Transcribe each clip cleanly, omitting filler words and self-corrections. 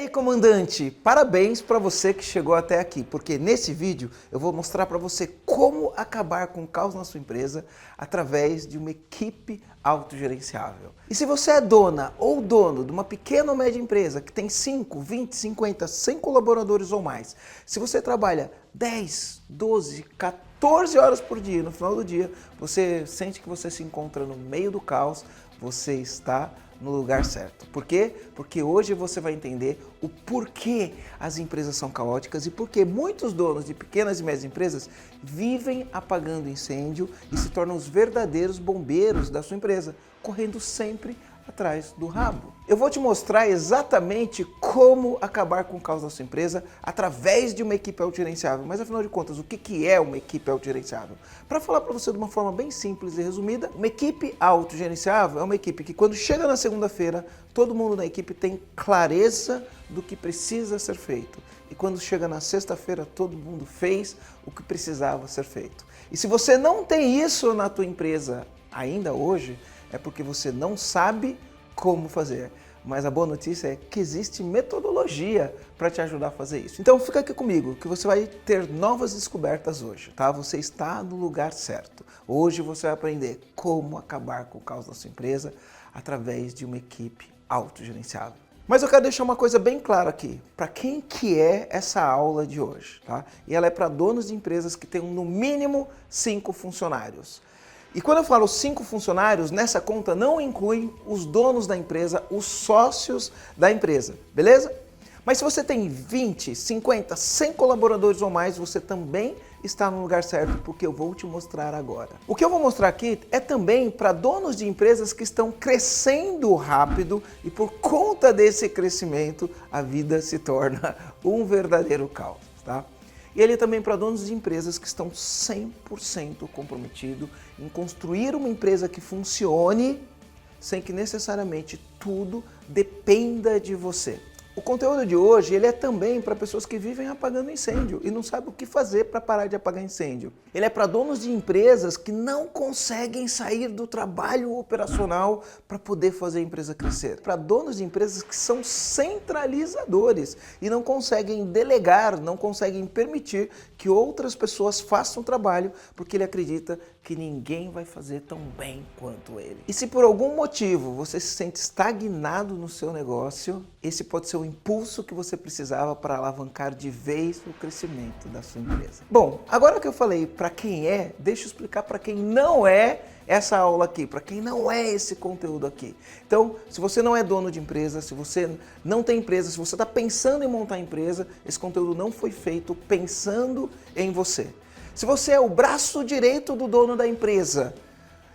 aí, comandante, parabéns para você que chegou até aqui, porque nesse vídeo eu vou mostrar para você como acabar com o caos na sua empresa através de uma equipe autogerenciável. E se você é dona ou dono de uma pequena ou média empresa que tem 5, 20, 50, 100 colaboradores ou mais, se você trabalha 10, 12, 14 horas por dia, no final do dia, você sente que você se encontra no meio do caos, você está no lugar certo. Por quê? Porque hoje você vai entender o porquê as empresas são caóticas e porque muitos donos de pequenas e médias empresas vivem apagando incêndio e se tornam os verdadeiros bombeiros da sua empresa, correndo sempre atrás do rabo. Eu vou te mostrar exatamente como acabar com o caos da sua empresa através de uma equipe autogerenciável. Mas afinal de contas, o que é uma equipe autogerenciável? Para falar para você de uma forma bem simples e resumida, uma equipe autogerenciável é uma equipe que quando chega na segunda-feira, todo mundo na equipe tem clareza do que precisa ser feito. E quando chega na sexta-feira, todo mundo fez o que precisava ser feito. E se você não tem isso na tua empresa ainda hoje, é porque você não sabe como fazer. Mas a boa notícia é que existe metodologia para te ajudar a fazer isso. Então fica aqui comigo, que você vai ter novas descobertas hoje, tá? Você está no lugar certo. Hoje você vai aprender como acabar com o caos da sua empresa através de uma equipe autogerenciável. Mas eu quero deixar uma coisa bem clara aqui. Para quem que é essa aula de hoje, tá? E ela é para donos de empresas que tenham no mínimo 5 funcionários. E quando eu falo 5 funcionários, nessa conta não inclui os donos da empresa, os sócios da empresa, beleza? Mas se você tem 20, 50, 100 colaboradores ou mais, você também está no lugar certo, porque eu vou te mostrar agora. O que eu vou mostrar aqui é também para donos de empresas que estão crescendo rápido e por conta desse crescimento, a vida se torna um verdadeiro caos, tá? E ele é também para donos de empresas que estão 100% comprometidos em construir uma empresa que funcione sem que necessariamente tudo dependa de você. O conteúdo de hoje ele é também para pessoas que vivem apagando incêndio e não sabem o que fazer para parar de apagar incêndio. Ele é para donos de empresas que não conseguem sair do trabalho operacional para poder fazer a empresa crescer. Para donos de empresas que são centralizadores e não conseguem delegar, não conseguem permitir que outras pessoas façam o trabalho porque ele acredita que ninguém vai fazer tão bem quanto ele. E se por algum motivo você se sente estagnado no seu negócio, esse pode ser o impulso que você precisava para alavancar de vez o crescimento da sua empresa. Bom, agora que eu falei para quem é, deixa eu explicar para quem não é essa aula aqui, para quem não é esse conteúdo aqui. Então, se você não é dono de empresa, se você não tem empresa, se você está pensando em montar empresa, esse conteúdo não foi feito pensando em você. Se você é o braço direito do dono da empresa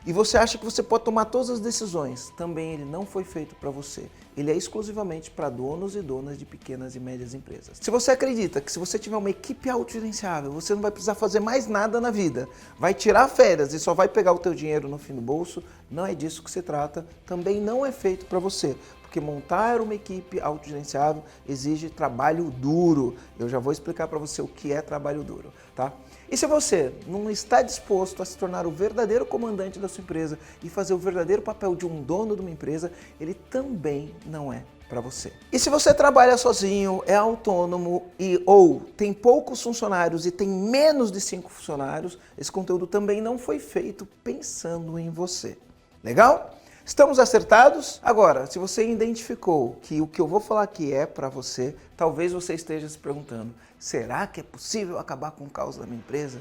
e você acha que você pode tomar todas as decisões, também ele não foi feito para você. Ele é exclusivamente para donos e donas de pequenas e médias empresas. Se você acredita que se você tiver uma equipe autogerenciável, você não vai precisar fazer mais nada na vida, vai tirar férias e só vai pegar o teu dinheiro no fim do bolso, não é disso que se trata, também não é feito para você. Porque montar uma equipe autogerenciável exige trabalho duro. Eu já vou explicar para você o que é trabalho duro, tá? E se você não está disposto a se tornar o verdadeiro comandante da sua empresa e fazer o verdadeiro papel de um dono de uma empresa, ele também não é para você. E se você trabalha sozinho, é autônomo ou tem poucos funcionários e tem menos de 5 funcionários, esse conteúdo também não foi feito pensando em você. Legal? Estamos acertados? Agora, se você identificou que o que eu vou falar aqui é para você, talvez você esteja se perguntando, será que é possível acabar com o caos da minha empresa?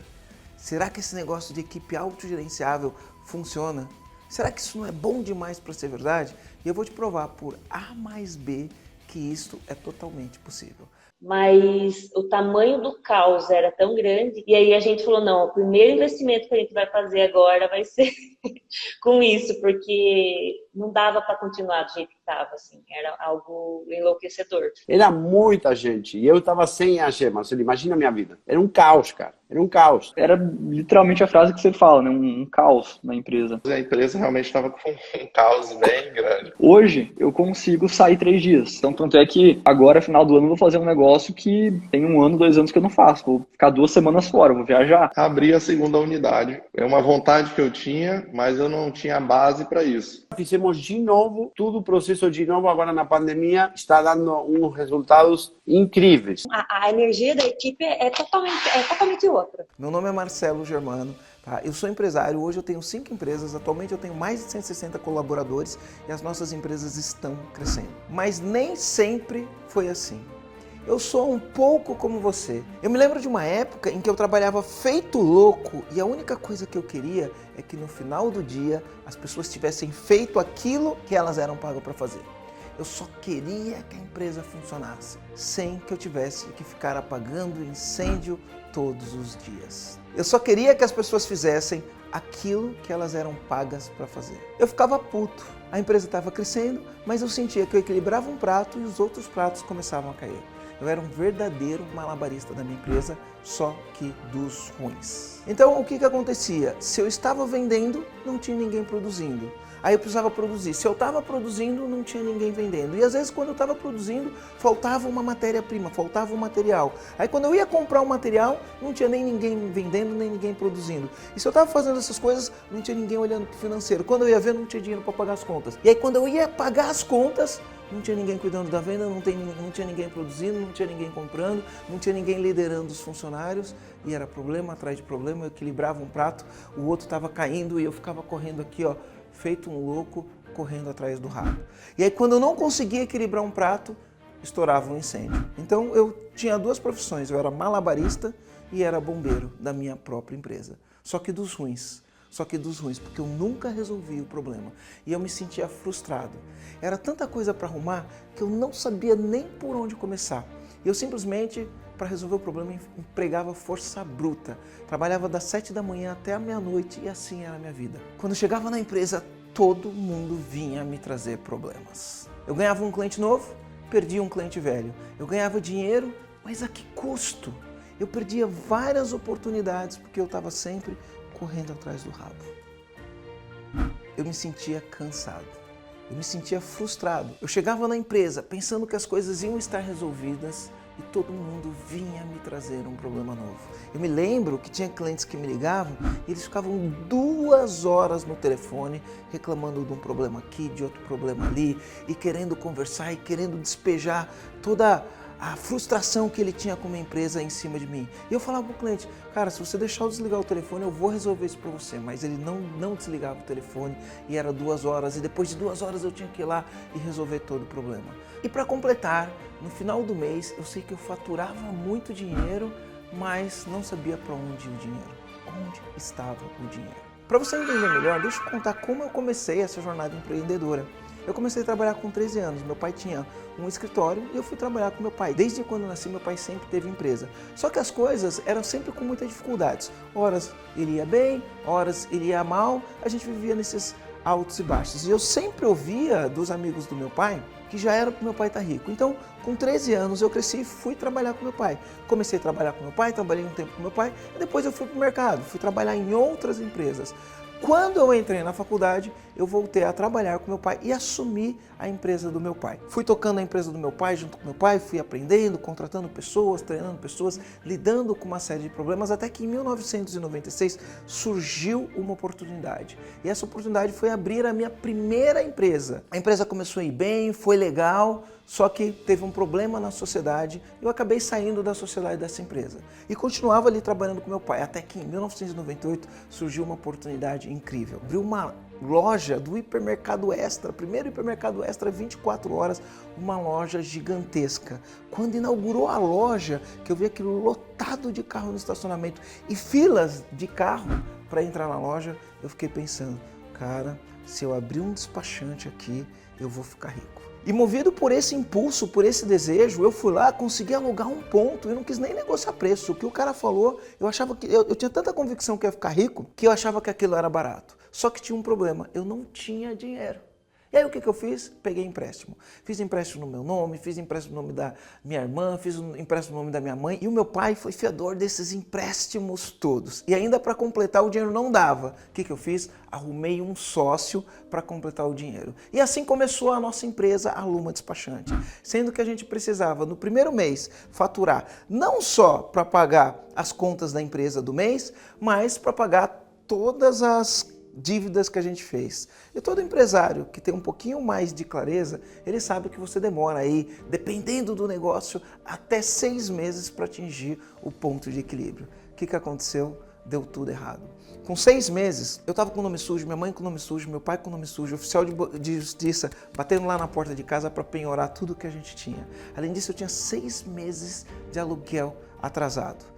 Será que esse negócio de equipe autogerenciável funciona? Será que isso não é bom demais para ser verdade? E eu vou te provar por A mais B que isso é totalmente possível. Mas o tamanho do caos era tão grande, e aí a gente falou, não, o primeiro investimento que a gente vai fazer agora vai ser com isso, porque não dava para continuar do jeito que estava, assim, era algo enlouquecedor. Era muita gente, e eu estava sem AG, Marcelo, imagina a minha vida. Era um caos, cara, era um caos. Era literalmente a frase que você fala, né? Um caos na empresa. A empresa realmente estava com um caos bem grande. Hoje, eu consigo sair 3 dias. Então, tanto é que agora, final do ano, eu vou fazer um negócio negócio que tem 1 ano, 2 anos que eu não faço. Vou ficar 2 semanas fora, vou viajar. Abri a segunda unidade. É uma vontade que eu tinha, mas eu não tinha base para isso. Fizemos de novo, tudo o processo de novo agora na pandemia, está dando uns resultados incríveis. A energia da equipe é totalmente outra. Meu nome é Marcelo Germano. Tá? Eu sou empresário, hoje eu tenho 5 empresas, atualmente eu tenho mais de 160 colaboradores e as nossas empresas estão crescendo. Mas nem sempre foi assim. Eu sou um pouco como você. Eu me lembro de uma época em que eu trabalhava feito louco e a única coisa que eu queria é que no final do dia as pessoas tivessem feito aquilo que elas eram pagas para fazer. Eu só queria que a empresa funcionasse, sem que eu tivesse que ficar apagando incêndio todos os dias. Eu só queria que as pessoas fizessem aquilo que elas eram pagas para fazer. Eu ficava puto. A empresa estava crescendo, mas eu sentia que eu equilibrava um prato e os outros pratos começavam a cair. Eu era um verdadeiro malabarista da minha empresa, só que dos ruins. Então, o que acontecia? Se eu estava vendendo, não tinha ninguém produzindo. Aí eu precisava produzir. Se eu estava produzindo, não tinha ninguém vendendo. E às vezes quando eu estava produzindo, faltava uma matéria-prima, faltava um material. Aí quando eu ia comprar um material, não tinha nem ninguém vendendo, nem ninguém produzindo. E se eu estava fazendo essas coisas, não tinha ninguém olhando para o financeiro. Quando eu ia ver, não tinha dinheiro para pagar as contas. E aí quando eu ia pagar as contas, não tinha ninguém cuidando da venda, não tinha ninguém produzindo, não tinha ninguém comprando, não tinha ninguém liderando os funcionários. E era problema atrás de problema, eu equilibrava um prato, o outro estava caindo e eu ficava correndo aqui, ó, feito um louco, correndo atrás do rabo. E aí quando eu não conseguia equilibrar um prato, estourava um incêndio. Então eu tinha 2 profissões, eu era malabarista e era bombeiro da minha própria empresa. Só que dos ruins, porque eu nunca resolvi o problema. E eu me sentia frustrado. Era tanta coisa para arrumar que eu não sabia nem por onde começar. Eu simplesmente, para resolver o problema, empregava força bruta. Trabalhava das 7 da manhã até a meia-noite e assim era a minha vida. Quando eu chegava na empresa, todo mundo vinha me trazer problemas. Eu ganhava um cliente novo, perdia um cliente velho. Eu ganhava dinheiro, mas a que custo? Eu perdia várias oportunidades porque eu estava sempre correndo atrás do rabo. Eu me sentia cansado. Eu me sentia frustrado. Eu chegava na empresa pensando que as coisas iam estar resolvidas e todo mundo vinha me trazer um problema novo. Eu me lembro que tinha clientes que me ligavam e eles ficavam 2 horas no telefone reclamando de um problema aqui, de outro problema ali e querendo conversar e querendo despejar toda a frustração que ele tinha com a minha empresa em cima de mim. E eu falava para o cliente, cara, se você deixar eu desligar o telefone, eu vou resolver isso para você. Mas ele não desligava o telefone e era 2 horas. E depois de 2 horas eu tinha que ir lá e resolver todo o problema. E para completar, no final do mês, eu sei que eu faturava muito dinheiro, mas não sabia para onde ir o dinheiro. Onde estava o dinheiro? Para você entender melhor, deixa eu contar como eu comecei essa jornada empreendedora. Eu comecei a trabalhar com 13 anos, meu pai tinha um escritório e eu fui trabalhar com meu pai. Desde quando eu nasci, meu pai sempre teve empresa. Só que as coisas eram sempre com muitas dificuldades. Horas ele ia bem, horas ele ia mal, a gente vivia nesses altos e baixos. E eu sempre ouvia dos amigos do meu pai que já era para meu pai estar rico. Então, com 13 anos eu cresci e fui trabalhar com meu pai. Comecei a trabalhar com meu pai, trabalhei um tempo com meu pai, e depois eu fui para o mercado, fui trabalhar em outras empresas. Quando eu entrei na faculdade, eu voltei a trabalhar com meu pai e assumi a empresa do meu pai. Fui tocando a empresa do meu pai junto com meu pai, fui aprendendo, contratando pessoas, treinando pessoas, lidando com uma série de problemas, até que em 1996 surgiu uma oportunidade. E essa oportunidade foi abrir a minha primeira empresa. A empresa começou a ir bem, foi legal, só que teve um problema na sociedade e eu acabei saindo da sociedade dessa empresa. E continuava ali trabalhando com meu pai, até que em 1998 surgiu uma oportunidade incrível. Abriu uma loja do Hipermercado Extra, primeiro Hipermercado Extra 24 horas, uma loja gigantesca. Quando inaugurou a loja, que eu vi aquilo lotado de carro no estacionamento e filas de carro para entrar na loja, eu fiquei pensando, cara, se eu abrir um despachante aqui, eu vou ficar rico. E movido por esse impulso, por esse desejo, eu fui lá, consegui alugar um ponto e não quis nem negociar preço. O que o cara falou, eu achava que eu tinha tanta convicção que ia ficar rico, que eu achava que aquilo era barato. Só que tinha um problema, eu não tinha dinheiro. E aí o que eu fiz? Peguei empréstimo. Fiz empréstimo no meu nome, fiz empréstimo no nome da minha irmã, fiz um empréstimo no nome da minha mãe. E o meu pai foi fiador desses empréstimos todos. E ainda para completar o dinheiro não dava. O que eu fiz? Arrumei um sócio para completar o dinheiro. E assim começou a nossa empresa, a Luma Despachante. Sendo que a gente precisava, no primeiro mês, faturar não só para pagar as contas da empresa do mês, mas para pagar todas as dívidas que a gente fez. E todo empresário que tem um pouquinho mais de clareza, ele sabe que você demora aí, dependendo do negócio, até 6 meses para atingir o ponto de equilíbrio. O que aconteceu? Deu tudo errado. Com 6 meses, eu estava com o nome sujo, minha mãe com o nome sujo, meu pai com o nome sujo, oficial de justiça batendo lá na porta de casa para penhorar tudo que a gente tinha. Além disso, eu tinha 6 meses de aluguel atrasado.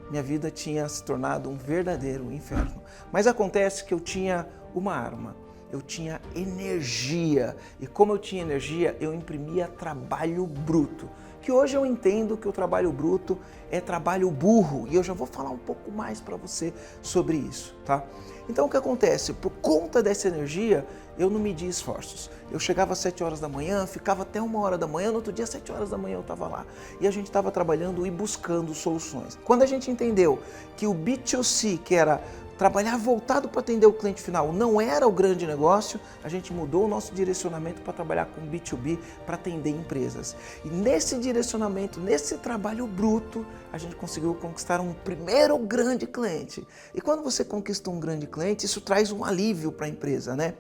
Minha vida tinha se tornado um verdadeiro inferno. Mas acontece que eu tinha uma arma, eu tinha energia. E como eu tinha energia, eu imprimia trabalho bruto. Que hoje eu entendo que o trabalho bruto é trabalho burro. E eu já vou falar um pouco mais para você sobre isso, tá? Então o que acontece? Por conta dessa energia, eu não media esforços. Eu chegava às 7 horas da manhã, ficava até 1 hora da manhã, no outro dia às 7 horas da manhã eu estava lá. E a gente estava trabalhando e buscando soluções. Quando a gente entendeu que o B2C, que era trabalhar voltado para atender o cliente final, não era o grande negócio, a gente mudou o nosso direcionamento para trabalhar com B2B, para atender empresas. E nesse direcionamento, nesse trabalho bruto, a gente conseguiu conquistar um primeiro grande cliente. E quando você conquista um grande cliente, isso traz um alívio para a empresa, né?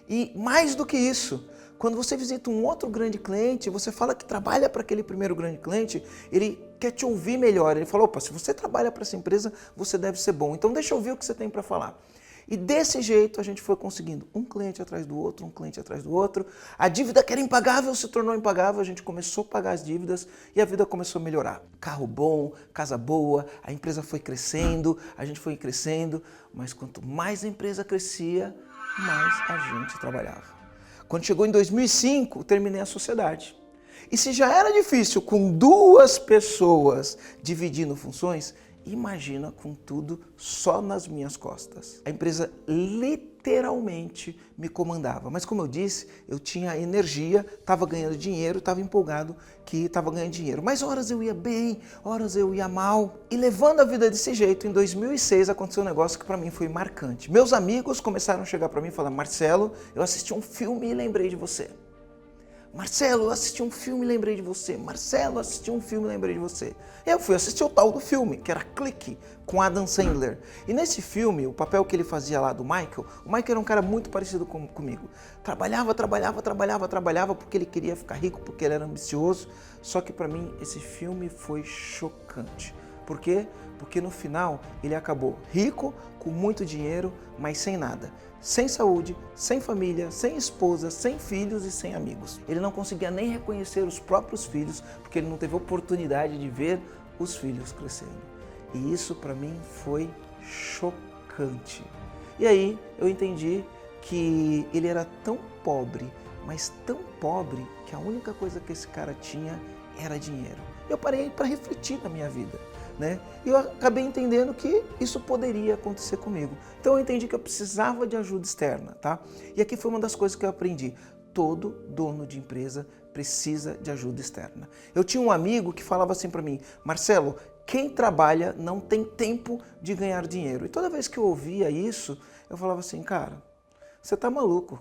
E mais do que isso, quando você visita um outro grande cliente, você fala que trabalha para aquele primeiro grande cliente, ele quer te ouvir melhor. Ele falou, opa, se você trabalha para essa empresa, você deve ser bom. Então deixa eu ouvir o que você tem para falar. E desse jeito a gente foi conseguindo um cliente atrás do outro, um cliente atrás do outro. A dívida que era impagável se tornou impagável, a gente começou a pagar as dívidas e a vida começou a melhorar. Carro bom, casa boa, a empresa foi crescendo, a gente foi crescendo, mas quanto mais a empresa crescia, mais a gente trabalhava. Quando chegou em 2005, terminei a sociedade. E se já era difícil com 2 pessoas dividindo funções, imagina com tudo só nas minhas costas. A empresa literalmente me comandava. Mas como eu disse, eu tinha energia, estava ganhando dinheiro, estava empolgado que estava ganhando dinheiro. Mas horas eu ia bem, horas eu ia mal. E levando a vida desse jeito, em 2006 aconteceu um negócio que para mim foi marcante. Meus amigos começaram a chegar para mim e falar, Marcelo, eu assisti um filme e lembrei de você. Marcelo, eu assisti um filme e lembrei de você. Marcelo, eu assisti um filme e lembrei de você. Eu fui assistir o tal do filme, que era Clique, com Adam Sandler. E nesse filme, o papel que ele fazia lá do Michael, o Michael era um cara muito parecido comigo. Trabalhava, porque ele queria ficar rico, porque ele era ambicioso. Só que para mim, esse filme foi chocante. Por quê? Porque no final, ele acabou rico, com muito dinheiro, mas sem nada. Sem saúde, sem família, sem esposa, sem filhos e sem amigos. Ele não conseguia nem reconhecer os próprios filhos, porque ele não teve oportunidade de ver os filhos crescendo. E isso para mim foi chocante. E aí eu entendi que ele era tão pobre, mas tão pobre, que a única coisa que esse cara tinha era dinheiro. Eu parei para refletir na minha vida. E eu acabei entendendo que isso poderia acontecer comigo. Então eu entendi que eu precisava de ajuda externa, tá? E aqui foi uma das coisas que eu aprendi. Todo dono de empresa precisa de ajuda externa. Eu tinha um amigo que falava assim para mim, Marcelo, quem trabalha não tem tempo de ganhar dinheiro. E toda vez que eu ouvia isso, eu falava assim, cara, você tá maluco.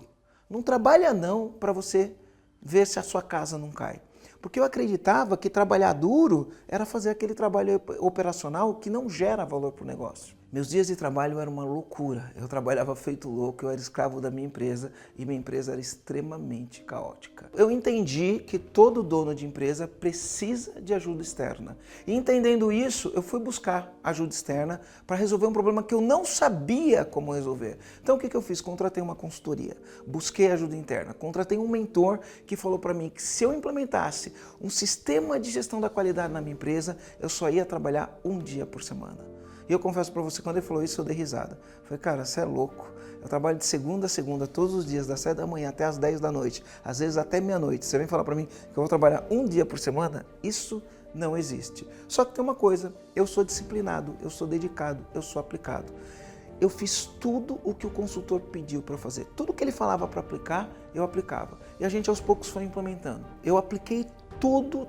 Não trabalha não para você ver se a sua casa não cai. Porque eu acreditava que trabalhar duro era fazer aquele trabalho operacional que não gera valor para o negócio. Meus dias de trabalho eram uma loucura. Eu trabalhava feito louco, eu era escravo da minha empresa e minha empresa era extremamente caótica. Eu entendi que todo dono de empresa precisa de ajuda externa. E entendendo isso, eu fui buscar ajuda externa para resolver um problema que eu não sabia como resolver. Então o que eu fiz? Contratei uma consultoria, busquei ajuda interna, contratei um mentor que falou para mim que se eu implementasse um sistema de gestão da qualidade na minha empresa, eu só ia trabalhar 1 dia por semana. E eu confesso para você, quando ele falou isso, eu dei risada. Falei, cara, você é louco. Eu trabalho de segunda a segunda, todos os dias, das 7 da manhã até as 10 da noite, às vezes até meia-noite. Você vem falar para mim que eu vou trabalhar 1 dia por semana? Isso não existe. Só que tem uma coisa, eu sou disciplinado, eu sou dedicado, eu sou aplicado. eu fiz tudo o que o consultor pediu para fazer. Tudo que ele falava para aplicar, eu aplicava. E a gente aos poucos foi implementando. Eu apliquei tudo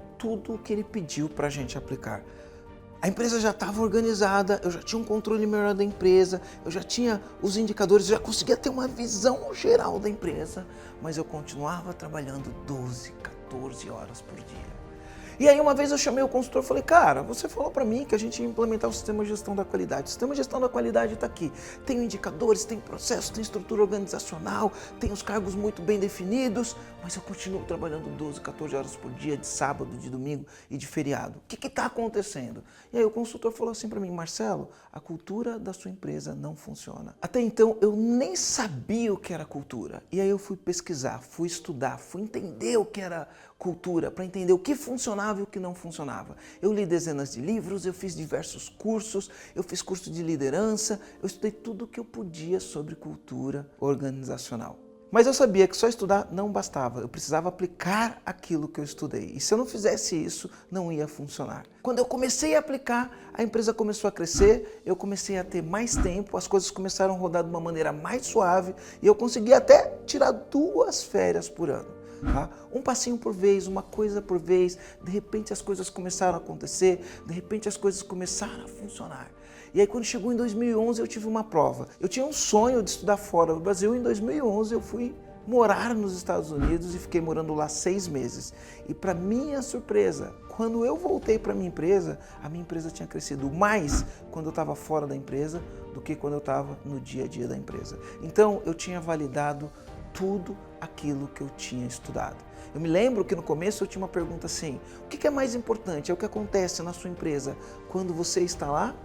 o que ele pediu para a gente aplicar. A empresa já estava organizada, eu já tinha um controle melhor da empresa, eu já tinha os indicadores, eu já conseguia ter uma visão geral da empresa, mas eu continuava trabalhando 12, 14 horas por dia. E aí uma vez eu chamei o consultor e falei, cara, você falou para mim que a gente ia implementar o sistema de gestão da qualidade. O sistema de gestão da qualidade está aqui. Tem indicadores, tem processos, tem estrutura organizacional, tem os cargos muito bem definidos, mas eu continuo trabalhando 12, 14 horas por dia, de sábado, de domingo e de feriado. O que está acontecendo? E aí o consultor falou assim para mim, Marcelo, a cultura da sua empresa não funciona. Até então eu nem sabia o que era cultura. E aí eu fui pesquisar, fui estudar, fui entender o que era cultura, para entender o que funcionava e o que não funcionava. Eu li dezenas de livros, eu fiz diversos cursos, eu fiz curso de liderança, eu estudei tudo o que eu podia sobre cultura organizacional. Mas eu sabia que só estudar não bastava, eu precisava aplicar aquilo que eu estudei. E se eu não fizesse isso, não ia funcionar. Quando eu comecei a aplicar, a empresa começou a crescer, eu comecei a ter mais tempo, as coisas começaram a rodar de uma maneira mais suave e eu consegui até tirar 2 férias por ano. Tá? Um passinho por vez, uma coisa por vez, de repente as coisas começaram a acontecer, de repente as coisas começaram a funcionar. E aí quando chegou em 2011 eu tive uma prova. Eu tinha um sonho de estudar fora do Brasil, em 2011 eu fui morar nos Estados Unidos e fiquei morando lá 6 meses. E para minha surpresa, quando eu voltei para a minha empresa tinha crescido mais quando eu estava fora da empresa do que quando eu estava no dia a dia da empresa. Então eu tinha validado tudo aquilo que eu tinha estudado. Eu me lembro que no começo eu tinha uma pergunta assim, o que é mais importante? É o que acontece na sua empresa quando você está lá?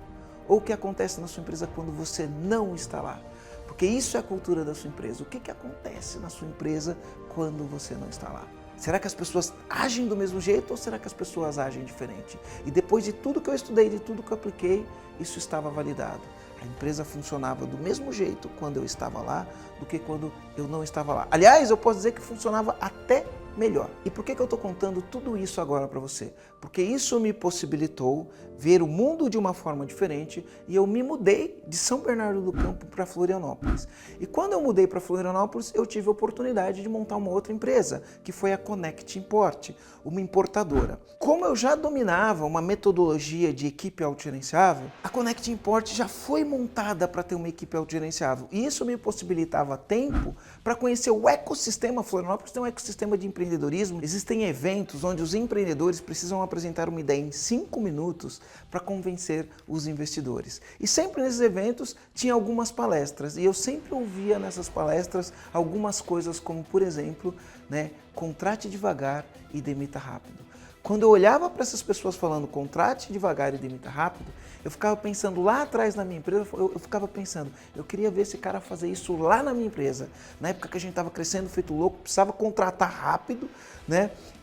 Ou o que acontece na sua empresa quando você não está lá? Porque isso é a cultura da sua empresa. O que acontece na sua empresa quando você não está lá? Será que as pessoas agem do mesmo jeito ou será que as pessoas agem diferente? E depois de tudo que eu estudei, de tudo que eu apliquei, isso estava validado. A empresa funcionava do mesmo jeito quando eu estava lá do que quando eu não estava lá. Aliás, eu posso dizer que funcionava até melhor. E por que eu estou contando tudo isso agora para você? Porque isso me possibilitou ver o mundo de uma forma diferente e eu me mudei de São Bernardo do Campo para Florianópolis. E quando eu mudei para Florianópolis, eu tive a oportunidade de montar uma outra empresa, que foi a Connect Import, uma importadora. Como eu já dominava uma metodologia de equipe autogerenciável, a Connect Import já foi montada para ter uma equipe autogerenciável. E isso me possibilitava tempo para conhecer o ecossistema. Florianópolis tem um ecossistema de empreendedorismo. Existem eventos onde os empreendedores precisam apresentar uma ideia em 5 minutos para convencer os investidores. E sempre nesses eventos tinha algumas palestras e eu sempre ouvia nessas palestras algumas coisas como, por exemplo, contrate devagar e demita rápido. Quando eu olhava para essas pessoas falando contrate devagar e demita rápido, eu ficava pensando lá atrás na minha empresa, eu ficava pensando, eu queria ver esse cara fazer isso lá na minha empresa. Na época que a gente estava crescendo feito louco, precisava contratar rápido,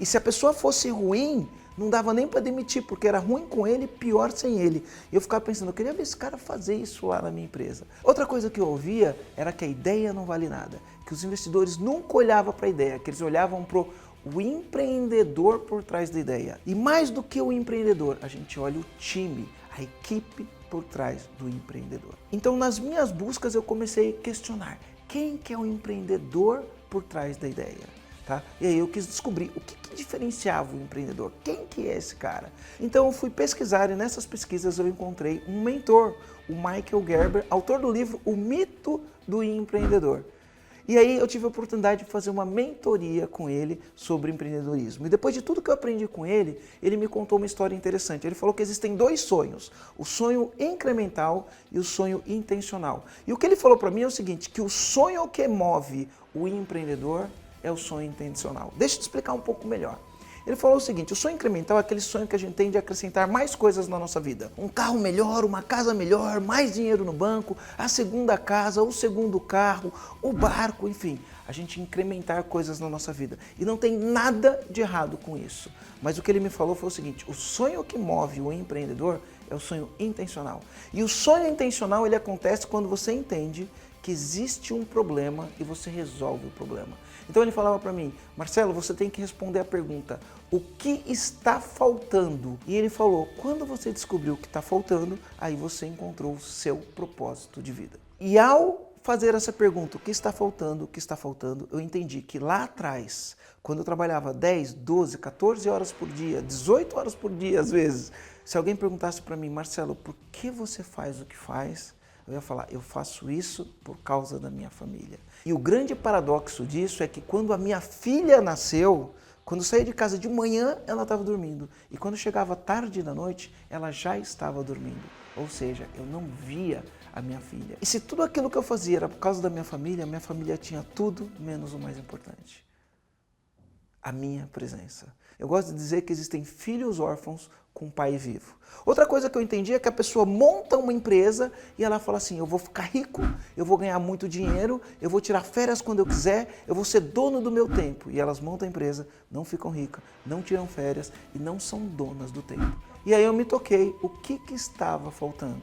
E se a pessoa fosse ruim, não dava nem para demitir, porque era ruim com ele, pior sem ele. E eu ficava pensando, eu queria ver esse cara fazer isso lá na minha empresa. Outra coisa que eu ouvia era que a ideia não vale nada, que os investidores nunca olhavam para a ideia, que eles olhavam para o empreendedor por trás da ideia. E mais do que o empreendedor, a gente olha o time, a equipe por trás do empreendedor. Então, nas minhas buscas, eu comecei a questionar quem que é o empreendedor por trás da ideia. Tá? E aí eu quis descobrir o que diferenciava o empreendedor, quem que é esse cara? Então eu fui pesquisar e nessas pesquisas eu encontrei um mentor, o Michael Gerber, autor do livro O Mito do Empreendedor. E aí eu tive a oportunidade de fazer uma mentoria com ele sobre empreendedorismo. E depois de tudo que eu aprendi com ele, ele me contou uma história interessante. Ele falou que existem 2 sonhos, o sonho incremental e o sonho intencional. E o que ele falou para mim é o seguinte, que o sonho que move o empreendedor é o sonho intencional. Deixa eu te explicar um pouco melhor. Ele falou o seguinte, o sonho incremental é aquele sonho que a gente tem de acrescentar mais coisas na nossa vida. Um carro melhor, uma casa melhor, mais dinheiro no banco, a segunda casa, o segundo carro, o barco, enfim. A gente incrementar coisas na nossa vida. E não tem nada de errado com isso. Mas o que ele me falou foi o seguinte, o sonho que move o empreendedor é o sonho intencional. E o sonho intencional ele acontece quando você entende que existe um problema e você resolve o problema. Então ele falava para mim, Marcelo, você tem que responder a pergunta, o que está faltando? E ele falou, quando você descobriu o que está faltando, aí você encontrou o seu propósito de vida. E ao fazer essa pergunta, o que está faltando, o que está faltando, eu entendi que lá atrás, quando eu trabalhava 10, 12, 14 horas por dia, 18 horas por dia às vezes, se alguém perguntasse para mim, Marcelo, por que você faz o que faz? Eu ia falar, eu faço isso por causa da minha família. E o grande paradoxo disso é que quando a minha filha nasceu, quando eu saía de casa de manhã, ela estava dormindo. E quando chegava tarde da noite, ela já estava dormindo. Ou seja, eu não via a minha filha. E se tudo aquilo que eu fazia era por causa da minha família tinha tudo menos o mais importante. A minha presença. Eu gosto de dizer que existem filhos órfãos com pai vivo. Outra coisa que eu entendi é que a pessoa monta uma empresa e ela fala assim, eu vou ficar rico, eu vou ganhar muito dinheiro, eu vou tirar férias quando eu quiser, eu vou ser dono do meu tempo. E elas montam a empresa, não ficam ricas, não tiram férias e não são donas do tempo. E aí eu me toquei, o que estava faltando?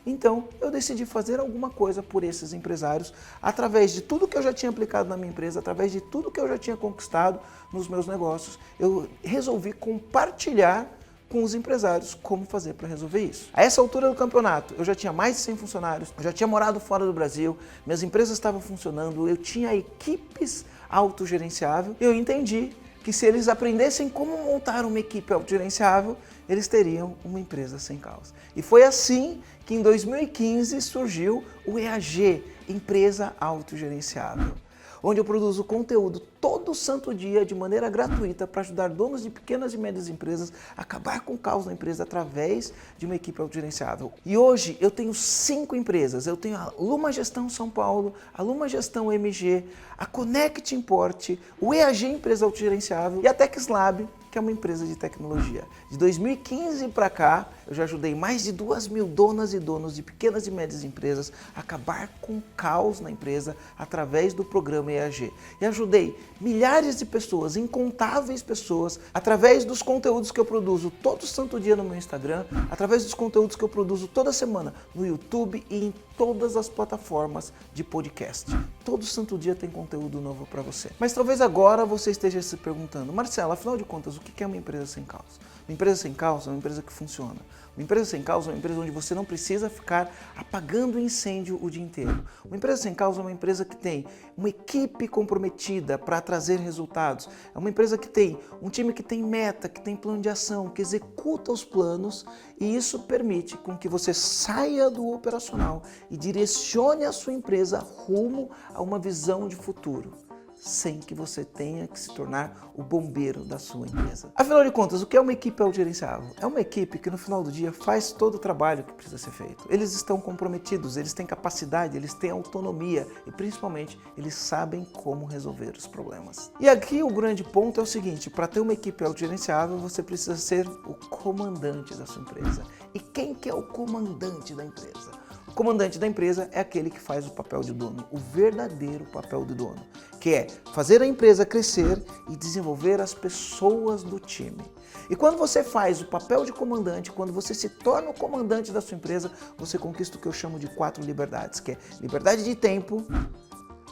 Então, eu decidi fazer alguma coisa por esses empresários, através de tudo que eu já tinha aplicado na minha empresa, através de tudo que eu já tinha conquistado nos meus negócios, eu resolvi compartilhar com os empresários como fazer para resolver isso. A essa altura do campeonato, eu já tinha mais de 100 funcionários, eu já tinha morado fora do Brasil, minhas empresas estavam funcionando, eu tinha equipes autogerenciáveis, eu entendi que se eles aprendessem como montar uma equipe autogerenciável, eles teriam uma empresa sem caos. E foi assim que em 2015 surgiu o EAG, Empresa Autogerenciável, onde eu produzo conteúdo todo santo dia de maneira gratuita para ajudar donos de pequenas e médias empresas a acabar com o caos na empresa através de uma equipe autogerenciável. E hoje eu tenho 5 empresas. Eu tenho a Luma Gestão São Paulo, a Luma Gestão MG, a Connect Import, o EAG Empresa Autogerenciável e a TechSlab, que é uma empresa de tecnologia. De 2015 para cá, eu já ajudei mais de 2.000 donas e donos de pequenas e médias empresas a acabar com o caos na empresa através do programa EAG. E ajudei milhares de pessoas, incontáveis pessoas, através dos conteúdos que eu produzo todo santo dia no meu Instagram, através dos conteúdos que eu produzo toda semana no YouTube e em todas as plataformas de podcast. Todo santo dia tem conteúdo novo para você. Mas talvez agora você esteja se perguntando, Marcelo, afinal de contas, o que é uma empresa sem caos? Uma empresa sem caos é uma empresa que funciona. Uma empresa sem caos é uma empresa onde você não precisa ficar apagando incêndio o dia inteiro. Uma empresa sem caos é uma empresa que tem uma equipe comprometida para trazer resultados. É uma empresa que tem um time que tem meta, que tem plano de ação, que executa os planos e isso permite com que você saia do operacional e direcione a sua empresa rumo a uma visão de futuro, sem que você tenha que se tornar o bombeiro da sua empresa. Afinal de contas, o que é uma equipe autogerenciável? É uma equipe que no final do dia faz todo o trabalho que precisa ser feito. Eles estão comprometidos, eles têm capacidade, eles têm autonomia e principalmente eles sabem como resolver os problemas. E aqui o grande ponto é o seguinte, para ter uma equipe autogerenciável você precisa ser o comandante da sua empresa. E quem que é o comandante da empresa? O comandante da empresa é aquele que faz o papel de dono, o verdadeiro papel de dono, que é fazer a empresa crescer e desenvolver as pessoas do time. E quando você faz o papel de comandante, quando você se torna o comandante da sua empresa, você conquista o que eu chamo de 4 liberdades, que é liberdade de tempo,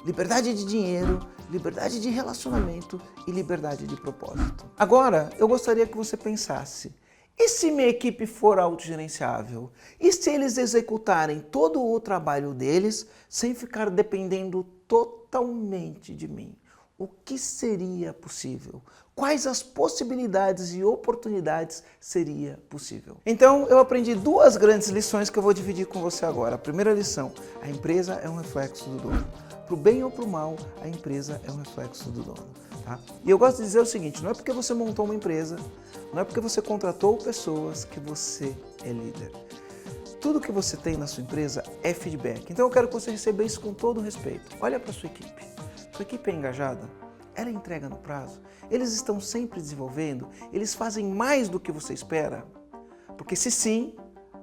liberdade de dinheiro, liberdade de relacionamento e liberdade de propósito. Agora, eu gostaria que você pensasse, e se minha equipe for autogerenciável? E se eles executarem todo o trabalho deles sem ficar dependendo totalmente de mim? O que seria possível? Quais as possibilidades e oportunidades seria possível? Então, eu aprendi 2 grandes lições que eu vou dividir com você agora. A primeira lição, a empresa é um reflexo do dono. Para o bem ou para o mal, a empresa é um reflexo do dono. Tá? E eu gosto de dizer o seguinte, não é porque você montou uma empresa, não é porque você contratou pessoas que você é líder. Tudo que você tem na sua empresa é feedback. Então eu quero que você receba isso com todo respeito. Olha para a sua equipe. Sua equipe é engajada? Ela entrega no prazo? Eles estão sempre desenvolvendo? Eles fazem mais do que você espera? Porque se sim,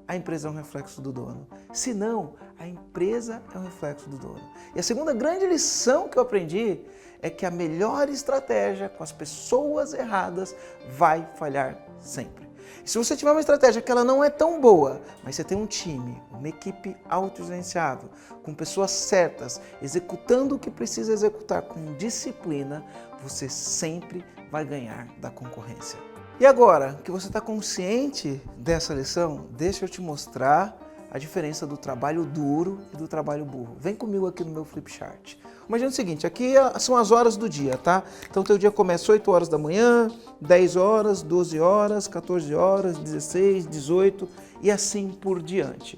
a empresa é um reflexo do dono. Se não, a empresa é um reflexo do dono. E a segunda grande lição que eu aprendi é que a melhor estratégia com as pessoas erradas vai falhar sempre. E se você tiver uma estratégia que ela não é tão boa, mas você tem um time, uma equipe autogerenciável, com pessoas certas, executando o que precisa executar com disciplina, você sempre vai ganhar da concorrência. E agora que você está consciente dessa lição, deixa eu te mostrar a diferença do trabalho duro e do trabalho burro. Vem comigo aqui no meu flipchart. Imagina o seguinte, aqui são as horas do dia, tá? Então teu dia começa 8 horas da manhã, 10 horas, 12 horas, 14 horas, 16, 18 e assim por diante.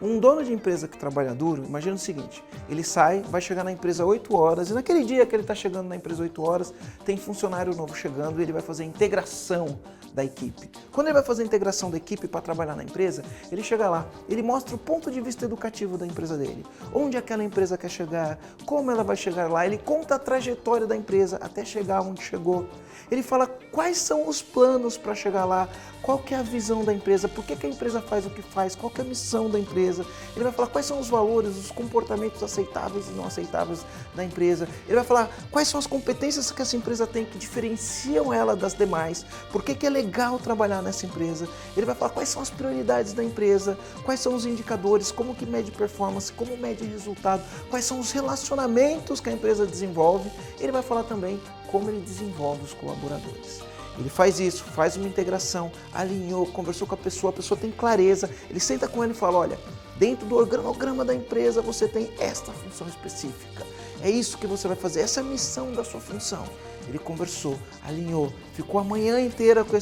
Um dono de empresa que trabalha duro, imagina o seguinte, ele sai, vai chegar na empresa 8 horas e naquele dia que ele está chegando na empresa 8 horas, tem funcionário novo chegando e ele vai fazer a integração da equipe. Quando ele vai fazer a integração da equipe para trabalhar na empresa, ele chega lá, ele mostra o ponto de vista educativo da empresa dele, onde aquela empresa quer chegar, como ela vai chegar lá, ele conta a trajetória da empresa até chegar onde chegou. Ele fala quais são os planos para chegar lá, qual que é a visão da empresa, por que a empresa faz o que faz, qual que é a missão da empresa. Ele vai falar quais são os valores, os comportamentos aceitáveis e não aceitáveis da empresa. Ele vai falar quais são as competências que essa empresa tem que diferenciam ela das demais, por que é legal trabalhar nessa empresa. Ele vai falar quais são as prioridades da empresa, quais são os indicadores, como que mede performance, como mede resultado, quais são os relacionamentos que a empresa desenvolve. Ele vai falar também como ele desenvolve os colaboradores. Ele faz isso, faz uma integração, alinhou, conversou com a pessoa tem clareza, ele senta com ele e fala, olha, dentro do organograma da empresa você tem esta função específica, é isso que você vai fazer, essa é a missão da sua função. Ele conversou, alinhou, ficou a manhã inteira com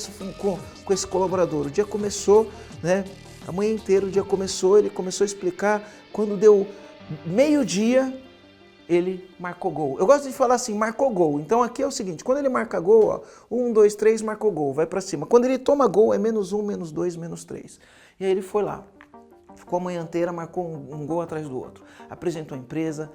esse colaborador, o dia começou, né, a manhã inteira o dia começou, ele começou a explicar, quando deu meio-dia, ele marcou gol. Eu gosto de falar assim, marcou gol. Então aqui é o seguinte, quando ele marca gol, ó, 1, 2, 3, marcou gol, vai pra cima. Quando ele toma gol é -1, -2, -3. E aí ele foi lá, ficou a manhã inteira, marcou um gol atrás do outro. Apresentou a empresa,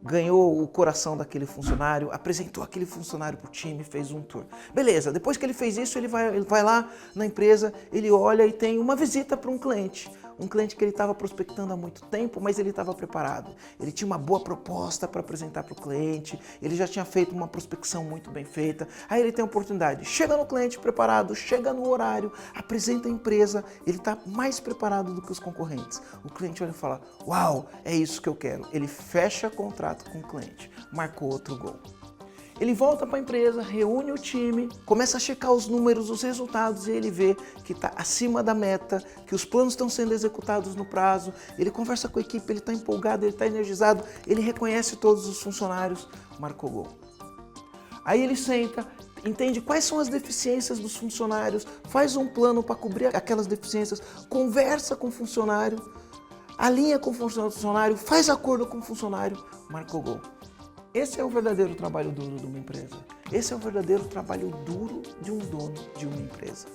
ganhou o coração daquele funcionário, apresentou aquele funcionário pro time, fez um tour. Beleza, depois que ele fez isso, ele vai lá na empresa, ele olha e tem uma visita para um cliente que ele estava prospectando há muito tempo, mas ele estava preparado. Ele tinha uma boa proposta para apresentar para o cliente, ele já tinha feito uma prospecção muito bem feita, aí ele tem a oportunidade, chega no cliente preparado, chega no horário, apresenta a empresa, ele está mais preparado do que os concorrentes. O cliente olha e fala, uau, é isso que eu quero. Ele fecha contrato com o cliente, marcou outro gol. Ele volta para a empresa, reúne o time, começa a checar os números, os resultados e ele vê que está acima da meta, que os planos estão sendo executados no prazo, ele conversa com a equipe, ele está empolgado, ele está energizado, ele reconhece todos os funcionários, marcou gol. Aí ele senta, entende quais são as deficiências dos funcionários, faz um plano para cobrir aquelas deficiências, conversa com o funcionário, alinha com o funcionário, faz acordo com o funcionário, marcou gol. Esse é o verdadeiro trabalho duro de uma empresa. Esse é o verdadeiro trabalho duro de um dono de uma empresa.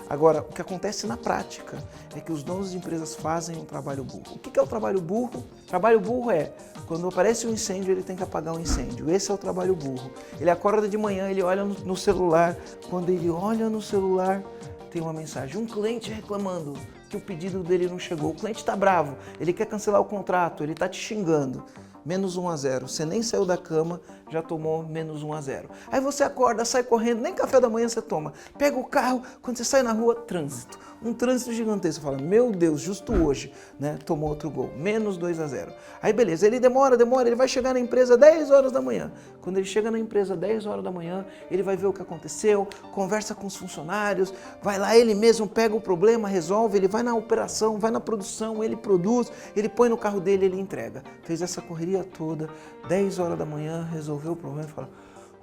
Agora, o que acontece na prática é que os donos de empresas fazem um trabalho burro. O que é o trabalho burro? Trabalho burro é, quando aparece um incêndio, ele tem que apagar o incêndio. Esse é o trabalho burro. Ele acorda de manhã, ele olha no celular. Quando ele olha no celular, tem uma mensagem. Um cliente reclamando que o pedido dele não chegou. O cliente está bravo, ele quer cancelar o contrato, ele está te xingando. -1-0. Você nem saiu da cama, já tomou -1-0. Aí você acorda, sai correndo, nem café da manhã você toma. Pega o carro, quando você sai na rua, trânsito. Um trânsito gigantesco. Você fala, meu Deus, justo hoje, né? Tomou outro gol. -2-0. Aí beleza, ele demora, ele vai chegar na empresa 10 horas da manhã. Quando ele chega na empresa 10 horas da manhã, ele vai ver o que aconteceu, conversa com os funcionários, vai lá ele mesmo, pega o problema, resolve, ele vai na operação, vai na produção, ele produz, ele põe no carro dele, ele entrega. Fez essa correria toda, 10 horas da manhã, resolveu o problema e fala,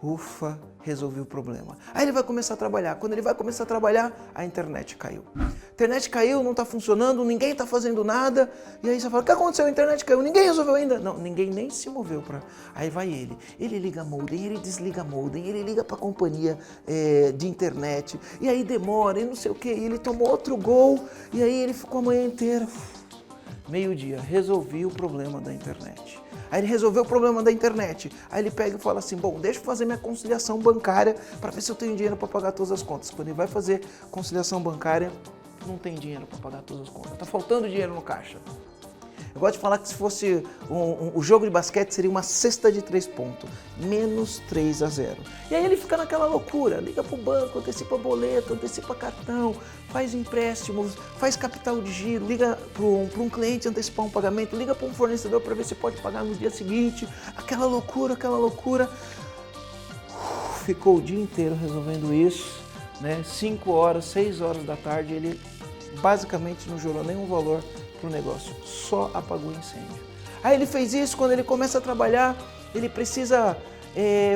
ufa, resolvi o problema. Aí ele vai começar a trabalhar. Quando ele vai começar a trabalhar, a internet caiu. A internet caiu, não está funcionando, ninguém está fazendo nada. E aí você fala, o que aconteceu? A internet caiu, ninguém resolveu ainda. Não, ninguém nem se moveu. Aí vai ele liga modem, ele desliga modem, ele liga para a companhia de internet. E aí demora, e não sei o que, e ele tomou outro gol. E aí ele ficou a manhã inteira. Meio-dia, resolvi o problema da internet. Aí ele resolveu o problema da internet. Aí ele pega e fala assim, bom, deixa eu fazer minha conciliação bancária para ver se eu tenho dinheiro para pagar todas as contas. Quando ele vai fazer conciliação bancária, não tem dinheiro para pagar todas as contas. Está faltando dinheiro no caixa. Eu gosto de falar que se fosse o jogo de basquete seria uma cesta de 3 pontos, -3-0. E aí ele fica naquela loucura, liga para o banco, antecipa boleto, antecipa cartão, faz empréstimos, faz capital de giro, liga para um cliente antecipar um pagamento, liga para um fornecedor para ver se pode pagar no dia seguinte, aquela loucura. Ficou o dia inteiro resolvendo isso, né? 5 horas, 6 horas da tarde, ele basicamente não gerou nenhum valor para o negócio, só apagou o incêndio. Aí ele fez isso, quando ele começa a trabalhar, ele precisa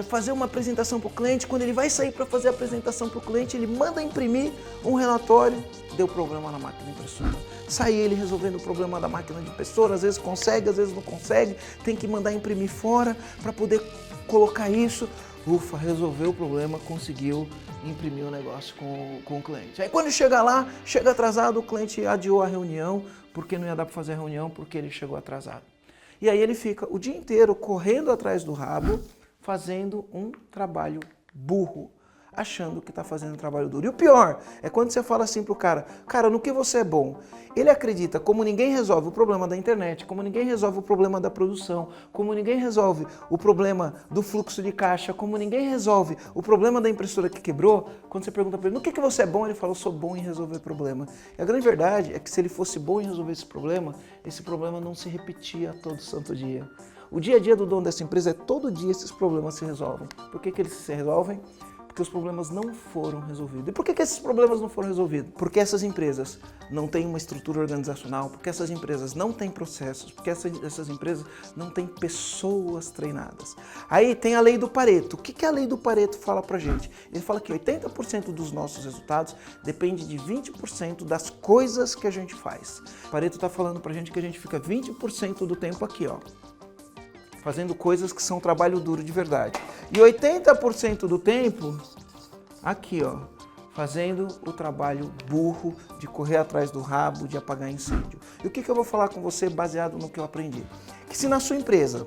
fazer uma apresentação para o cliente. Quando ele vai sair para fazer a apresentação para o cliente, ele manda imprimir um relatório, deu problema na máquina impressora. Sai ele resolvendo o problema da máquina de impressora, às vezes consegue, às vezes não consegue, tem que mandar imprimir fora para poder colocar isso. Ufa, resolveu o problema, conseguiu imprimir o negócio com o cliente. Aí quando chega lá, chega atrasado, o cliente adiou a reunião, porque não ia dar para fazer a reunião, porque ele chegou atrasado. E aí ele fica o dia inteiro correndo atrás do rabo, fazendo um trabalho burro, achando que está fazendo um trabalho duro. E o pior é quando você fala assim pro cara, no que você é bom? Ele acredita, como ninguém resolve o problema da internet, como ninguém resolve o problema da produção, como ninguém resolve o problema do fluxo de caixa, como ninguém resolve o problema da impressora que quebrou, quando você pergunta para ele, no que você é bom? Ele fala, eu sou bom em resolver problema. E a grande verdade é que se ele fosse bom em resolver esse problema não se repetia todo santo dia. O dia a dia do dono dessa empresa é todo dia esses problemas se resolvem. Por que eles se resolvem? Porque os problemas não foram resolvidos. E por que esses problemas não foram resolvidos? Porque essas empresas não têm uma estrutura organizacional, porque essas empresas não têm processos, porque essas empresas não têm pessoas treinadas. Aí tem a lei do Pareto. O que a lei do Pareto fala pra gente? Ele fala que 80% dos nossos resultados depende de 20% das coisas que a gente faz. O Pareto está falando pra gente que a gente fica 20% do tempo aqui, ó, fazendo coisas que são trabalho duro de verdade. E 80% do tempo, aqui ó, fazendo o trabalho burro de correr atrás do rabo, de apagar incêndio. E o que eu vou falar com você baseado no que eu aprendi? Que se na sua empresa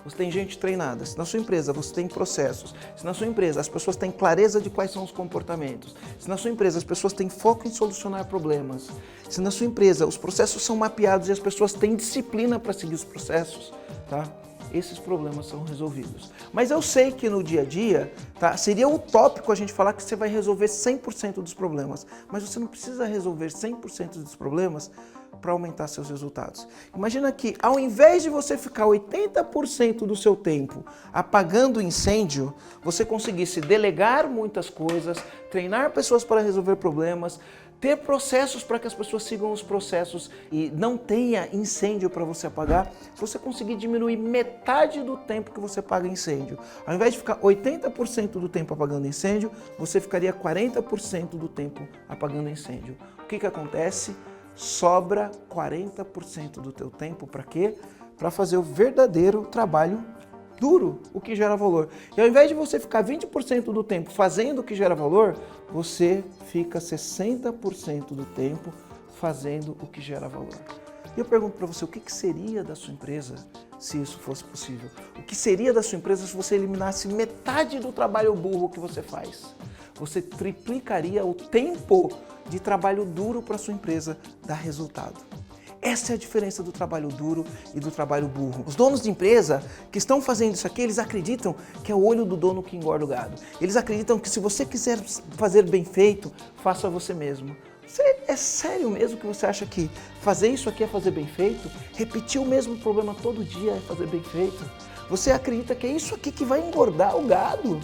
você tem gente treinada, se na sua empresa você tem processos, se na sua empresa as pessoas têm clareza de quais são os comportamentos, se na sua empresa as pessoas têm foco em solucionar problemas, se na sua empresa os processos são mapeados e as pessoas têm disciplina para seguir os processos, tá? Esses problemas são resolvidos. Mas eu sei que no dia a dia, tá, seria utópico a gente falar que você vai resolver 100% dos problemas, mas você não precisa resolver 100% dos problemas para aumentar seus resultados. Imagina que ao invés de você ficar 80% do seu tempo apagando o incêndio, você conseguisse delegar muitas coisas, treinar pessoas para resolver problemas, ter processos para que as pessoas sigam os processos e não tenha incêndio para você apagar. Se você conseguir diminuir metade do tempo que você apaga incêndio, ao invés de ficar 80% do tempo apagando incêndio, você ficaria 40% do tempo apagando incêndio. O que acontece? Sobra 40% do teu tempo para quê? Para fazer o verdadeiro trabalho duro, o que gera valor. E ao invés de você ficar 20% do tempo fazendo o que gera valor, você fica 60% do tempo fazendo o que gera valor. E eu pergunto para você, o que seria da sua empresa se isso fosse possível? O que seria da sua empresa se você eliminasse metade do trabalho burro que você faz? Você triplicaria o tempo de trabalho duro para a sua empresa dar resultado. Essa é a diferença do trabalho duro e do trabalho burro. Os donos de empresa que estão fazendo isso aqui, eles acreditam que é o olho do dono que engorda o gado. Eles acreditam que se você quiser fazer bem feito, faça você mesmo. É sério mesmo que você acha que fazer isso aqui é fazer bem feito? Repetir o mesmo problema todo dia é fazer bem feito? Você acredita que é isso aqui que vai engordar o gado?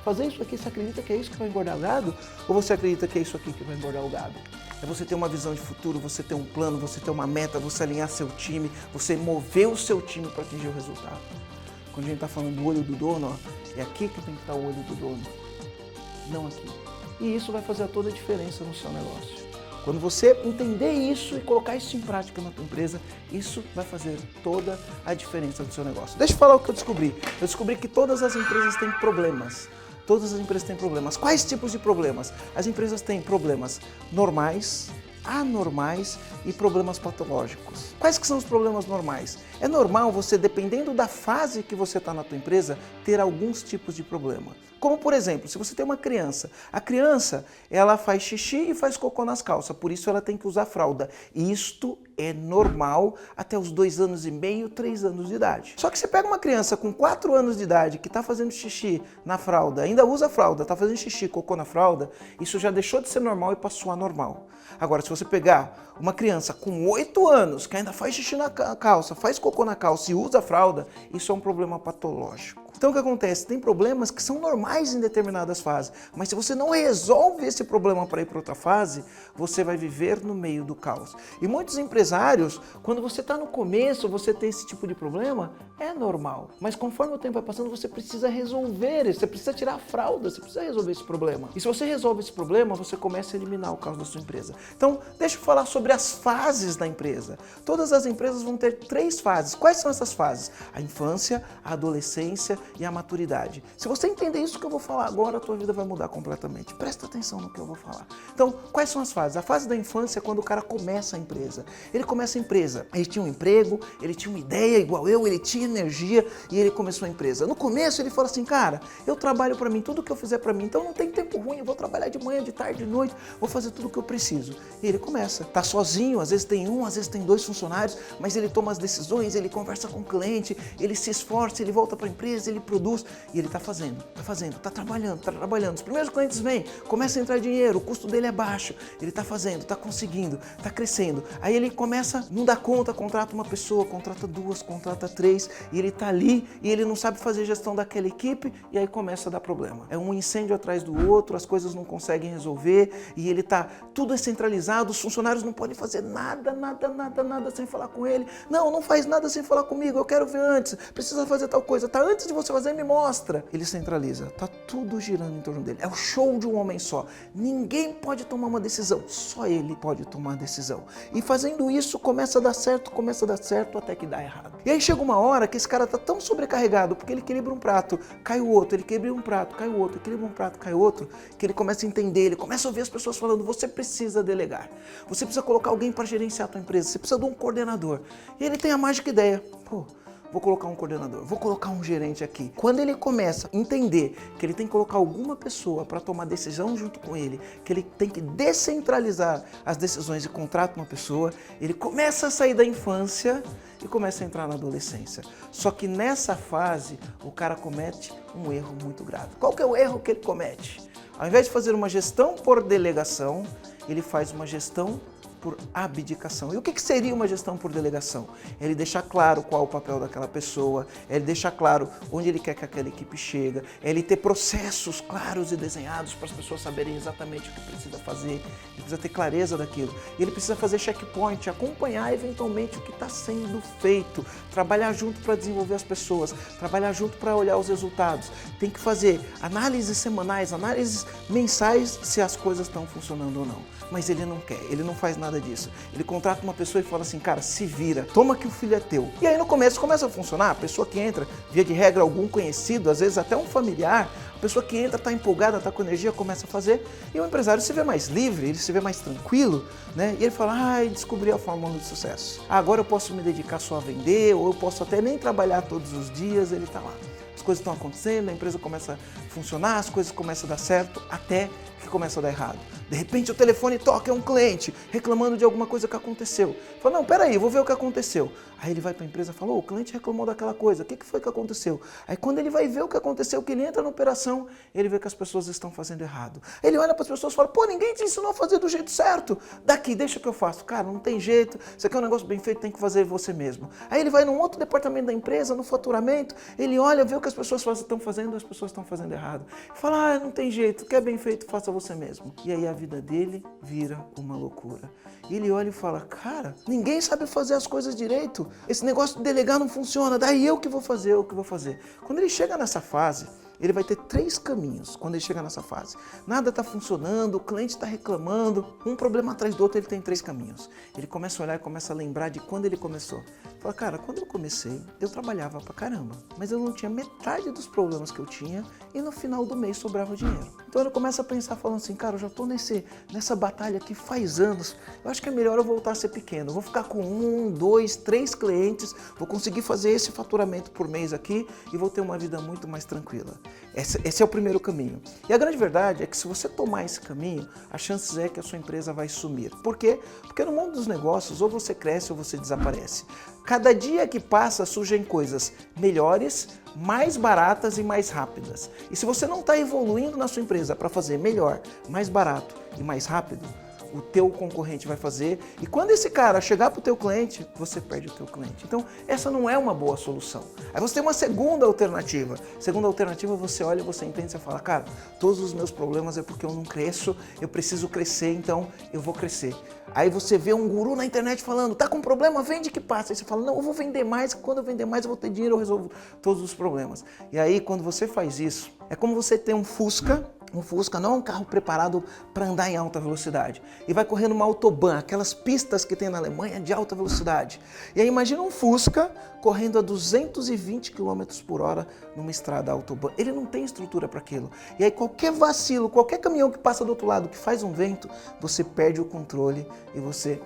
Fazer isso aqui, você acredita que é isso que vai engordar o gado? Ou você acredita que é isso aqui que vai engordar o gado? É você ter uma visão de futuro, você ter um plano, você ter uma meta, você alinhar seu time, você mover o seu time para atingir o resultado. Quando a gente está falando do olho do dono, ó, é aqui que tem que estar o olho do dono, não aqui. E isso vai fazer toda a diferença no seu negócio. Quando você entender isso e colocar isso em prática na tua empresa, isso vai fazer toda a diferença do seu negócio. Deixa eu falar o que eu descobri. Eu descobri que todas as empresas têm problemas. Todas as empresas têm problemas. Quais tipos de problemas? As empresas têm problemas normais, anormais e problemas patológicos. Quais que são os problemas normais? É normal você, dependendo da fase que você está na tua empresa, ter alguns tipos de problema. Como, por exemplo, se você tem uma criança, a criança, ela faz xixi e faz cocô nas calças, por isso ela tem que usar fralda. Isto é normal até os 2 anos e meio, 3 anos de idade. Só que você pega uma criança com 4 anos de idade que está fazendo xixi na fralda, ainda usa fralda, está fazendo xixi, cocô na fralda, isso já deixou de ser normal e passou a normal. Agora, se você pegar uma criança com 8 anos que ainda faz xixi na calça, faz cocô na calça e usa fralda, isso é um problema patológico. Então o que acontece? Tem problemas que são normais em determinadas fases, mas se você não resolve esse problema para ir para outra fase, você vai viver no meio do caos. E muitos empresários, quando você está no começo, você tem esse tipo de problema, é normal. Mas conforme o tempo vai passando, você precisa resolver, você precisa tirar a fralda, você precisa resolver esse problema. E se você resolve esse problema, você começa a eliminar o caos da sua empresa. Então, deixa eu falar sobre as fases da empresa. Todas as empresas vão ter 3 fases. Quais são essas fases? A infância, a adolescência e a maturidade. Se você entender isso que eu vou falar agora, a tua vida vai mudar completamente. Presta atenção no que eu vou falar. Então, quais são as fases? A fase da infância é quando o cara começa a empresa. Ele começa a empresa, ele tinha um emprego, ele tinha uma ideia igual eu, ele tinha energia e ele começou a empresa. No começo ele fala assim, cara, eu trabalho para mim, tudo que eu fizer para mim, então não tem tempo ruim, eu vou trabalhar de manhã, de tarde, de noite, vou fazer tudo o que eu preciso. E ele começa, tá sozinho, às vezes tem 1, às vezes tem 2 funcionários, mas ele toma as decisões, ele conversa com o cliente, ele se esforça, ele volta para a empresa, ele produz e ele tá fazendo, tá trabalhando. Os primeiros clientes vêm, começa a entrar dinheiro, o custo dele é baixo, ele tá fazendo, tá conseguindo, tá crescendo. Aí ele começa, não dá conta, contrata uma pessoa, contrata 2, contrata 3 e ele tá ali e ele não sabe fazer gestão daquela equipe e aí começa a dar problema. É um incêndio atrás do outro, as coisas não conseguem resolver e ele tá, tudo é centralizado, os funcionários não podem fazer nada sem falar com ele. Não faz nada sem falar comigo, eu quero ver antes, precisa fazer tal coisa, tá, antes de você fazer me mostra. Ele centraliza, tá tudo girando em torno dele. É o show de um homem só. Ninguém pode tomar uma decisão, só ele pode tomar a decisão. E fazendo isso começa a dar certo até que dá errado. E aí chega uma hora que esse cara tá tão sobrecarregado, porque ele equilibra um prato, cai o outro, ele equilibra um prato, cai o outro, equilibra um prato, cai o outro, que ele começa a entender, ele começa a ouvir as pessoas falando, você precisa delegar, você precisa colocar alguém para gerenciar a tua empresa, você precisa de um coordenador. E ele tem a mágica ideia, vou colocar um coordenador, vou colocar um gerente aqui. Quando ele começa a entender que ele tem que colocar alguma pessoa para tomar decisão junto com ele, que ele tem que descentralizar as decisões e contrata uma pessoa, ele começa a sair da infância e começa a entrar na adolescência. Só que nessa fase, o cara comete um erro muito grave. Qual que é o erro que ele comete? Ao invés de fazer uma gestão por delegação, ele faz uma gestão por abdicação. E o que seria uma gestão por delegação? É ele deixar claro qual é o papel daquela pessoa, é ele deixar claro onde ele quer que aquela equipe chegue, é ele ter processos claros e desenhados para as pessoas saberem exatamente o que precisa fazer, ele precisa ter clareza daquilo. E ele precisa fazer checkpoint, acompanhar eventualmente o que está sendo feito, trabalhar junto para desenvolver as pessoas, trabalhar junto para olhar os resultados. Tem que fazer análises semanais, análises mensais se as coisas estão funcionando ou não. Mas ele não quer, ele não faz nada disso. Ele contrata uma pessoa e fala assim, cara, se vira, toma que o filho é teu. E aí no começo começa a funcionar, a pessoa que entra, via de regra algum conhecido, às vezes até um familiar, a pessoa que entra está empolgada, está com energia, começa a fazer, e o empresário se vê mais livre, ele se vê mais tranquilo, né? E ele fala, descobri a fórmula do sucesso. Agora eu posso me dedicar só a vender, ou eu posso até nem trabalhar todos os dias, ele está lá. As coisas estão acontecendo, a empresa começa a funcionar, as coisas começam a dar certo, até que começa a dar errado. De repente o telefone toca, é um cliente reclamando de alguma coisa que aconteceu. Fala, não, peraí, eu vou ver o que aconteceu. Aí ele vai para a empresa e fala, o cliente reclamou daquela coisa, o que foi que aconteceu? Aí quando ele vai ver o que aconteceu, que ele entra na operação, ele vê que as pessoas estão fazendo errado. Ele olha para as pessoas e fala, ninguém te ensinou a fazer do jeito certo. Daqui, deixa que eu faço. Cara, não tem jeito, isso aqui é um negócio bem feito, tem que fazer você mesmo. Aí ele vai num outro departamento da empresa, no faturamento, ele olha, vê o que as pessoas estão fazendo, as pessoas estão fazendo errado. Fala, não tem jeito, o que é bem feito, faça você mesmo. E aí a vida dele vira uma loucura. E ele olha e fala, cara, ninguém sabe fazer as coisas direito. Esse negócio de delegar não funciona, daí eu que vou fazer, Quando ele chega nessa fase, ele vai ter 3 caminhos quando ele chega nessa fase. Nada está funcionando, o cliente está reclamando, um problema atrás do outro, ele tem 3 caminhos. Ele começa a olhar e começa a lembrar de quando ele começou. Fala, cara, quando eu comecei, eu trabalhava pra caramba, mas eu não tinha metade dos problemas que eu tinha e no final do mês sobrava dinheiro. Então ele começa a pensar, falando assim, cara, eu já estou nessa batalha aqui faz anos, eu acho que é melhor eu voltar a ser pequeno. Eu vou ficar com 1, 2, 3 clientes, vou conseguir fazer esse faturamento por mês aqui e vou ter uma vida muito mais tranquila. Esse é o primeiro caminho. E a grande verdade é que se você tomar esse caminho, a chance é que a sua empresa vai sumir. Por quê? Porque no mundo dos negócios, ou você cresce ou você desaparece. Cada dia que passa surgem coisas melhores, mais baratas e mais rápidas. E se você não está evoluindo na sua empresa para fazer melhor, mais barato e mais rápido, o teu concorrente vai fazer. E quando esse cara chegar para o teu cliente, você perde o teu cliente. Então, essa não é uma boa solução. Aí você tem uma segunda alternativa. Segunda alternativa, você olha, você entende, você fala, cara, todos os meus problemas é porque eu não cresço, eu preciso crescer, então eu vou crescer. Aí você vê um guru na internet falando, tá com problema, vende que passa. Aí você fala, não, eu vou vender mais, quando eu vender mais eu vou ter dinheiro, eu resolvo todos os problemas. E aí, quando você faz isso, é como você ter um Fusca não é um carro preparado para andar em alta velocidade. E vai correr numa autobahn, aquelas pistas que tem na Alemanha de alta velocidade. E aí imagina um Fusca correndo a 220 km por hora numa estrada autobahn. Ele não tem estrutura para aquilo. E aí qualquer vacilo, qualquer caminhão que passa do outro lado, que faz um vento, você perde o controle e você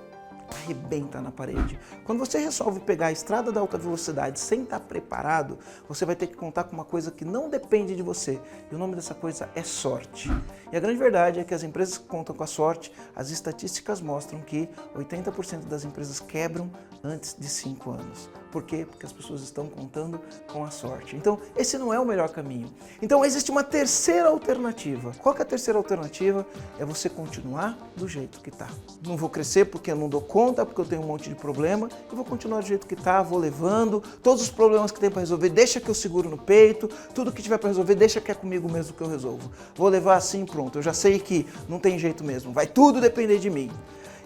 arrebenta na parede. Quando você resolve pegar a estrada da alta velocidade sem estar preparado, você vai ter que contar com uma coisa que não depende de você. E o nome dessa coisa é sorte. E a grande verdade é que as empresas que contam com a sorte, as estatísticas mostram que 80% das empresas quebram antes de 5 anos. Por quê? Porque as pessoas estão contando com a sorte. Então, esse não é o melhor caminho. Então, existe uma terceira alternativa. Qual que é a terceira alternativa? É você continuar do jeito que está. Não vou crescer porque eu não dou conta, porque eu tenho um monte de problema. Eu vou continuar do jeito que está, vou levando. Todos os problemas que tem para resolver, deixa que eu seguro no peito. Tudo que tiver para resolver, deixa que é comigo mesmo que eu resolvo. Vou levar assim, pronto. Eu já sei que não tem jeito mesmo. Vai tudo depender de mim.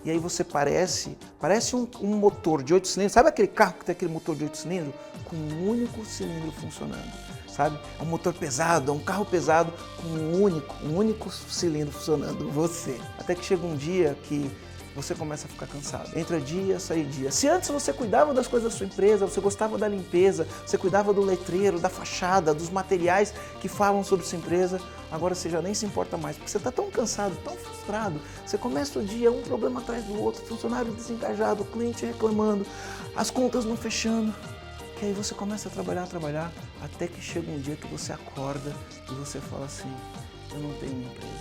E aí você parece um motor de 8 cilindros. Sabe aquele carro que tem aquele motor de 8 cilindros? Com um único cilindro funcionando, sabe? É um motor pesado, é um carro pesado com um único cilindro funcionando, você. Até que chega um dia que você começa a ficar cansado. Entra dia, sai dia. Se antes você cuidava das coisas da sua empresa, você gostava da limpeza, você cuidava do letreiro, da fachada, dos materiais que falam sobre sua empresa, agora você já nem se importa mais, porque você está tão cansado, tão frustrado. Você começa o dia, um problema atrás do outro, funcionário desengajado, cliente reclamando, as contas não fechando. Que aí você começa a trabalhar, até que chega um dia que você acorda e você fala assim, eu não tenho uma empresa,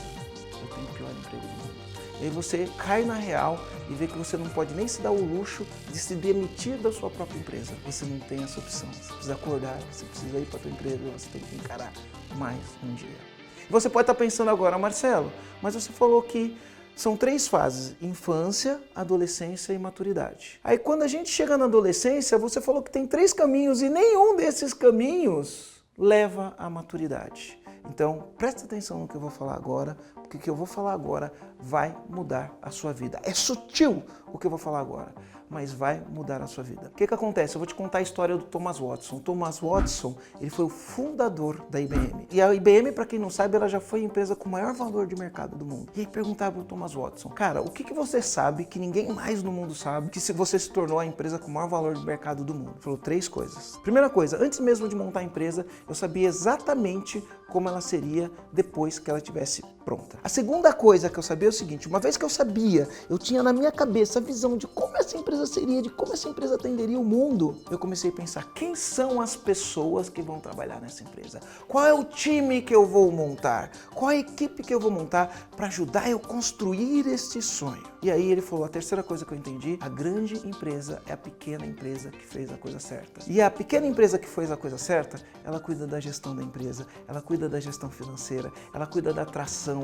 eu tenho o pior emprego do mundo. E aí você cai na real e vê que você não pode nem se dar o luxo de se demitir da sua própria empresa. Você não tem essa opção. Você precisa acordar, você precisa ir para a sua empresa, você tem que encarar mais um dia. Você pode estar pensando agora, Marcelo, mas você falou que são 3 fases, infância, adolescência e maturidade. Aí quando a gente chega na adolescência, você falou que tem 3 caminhos e nenhum desses caminhos leva à maturidade. Então, presta atenção no que eu vou falar agora, porque o que eu vou falar agora vai mudar a sua vida. É sutil o que eu vou falar agora, mas vai mudar a sua vida. O que acontece? Eu vou te contar a história do Thomas Watson. O Thomas Watson, ele foi o fundador da IBM. E a IBM, para quem não sabe, ela já foi a empresa com o maior valor de mercado do mundo. E aí perguntava para o Thomas Watson, cara, o que você sabe que ninguém mais no mundo sabe que se você se tornou a empresa com o maior valor de mercado do mundo? Ele falou 3 coisas. Primeira coisa, antes mesmo de montar a empresa, eu sabia exatamente como ela seria depois que ela estivesse pronta. A segunda coisa que eu sabia é o seguinte, uma vez que eu sabia, eu tinha na minha cabeça a visão de como essa empresa seria, de como essa empresa atenderia o mundo, eu comecei a pensar, quem são as pessoas que vão trabalhar nessa empresa? Qual é o time que eu vou montar? Qual é a equipe que eu vou montar para ajudar eu construir este sonho? E aí ele falou, a terceira coisa que eu entendi, a grande empresa é a pequena empresa que fez a coisa certa. E a pequena empresa que fez a coisa certa, ela cuida da gestão da empresa, ela cuida da gestão financeira, ela cuida da atração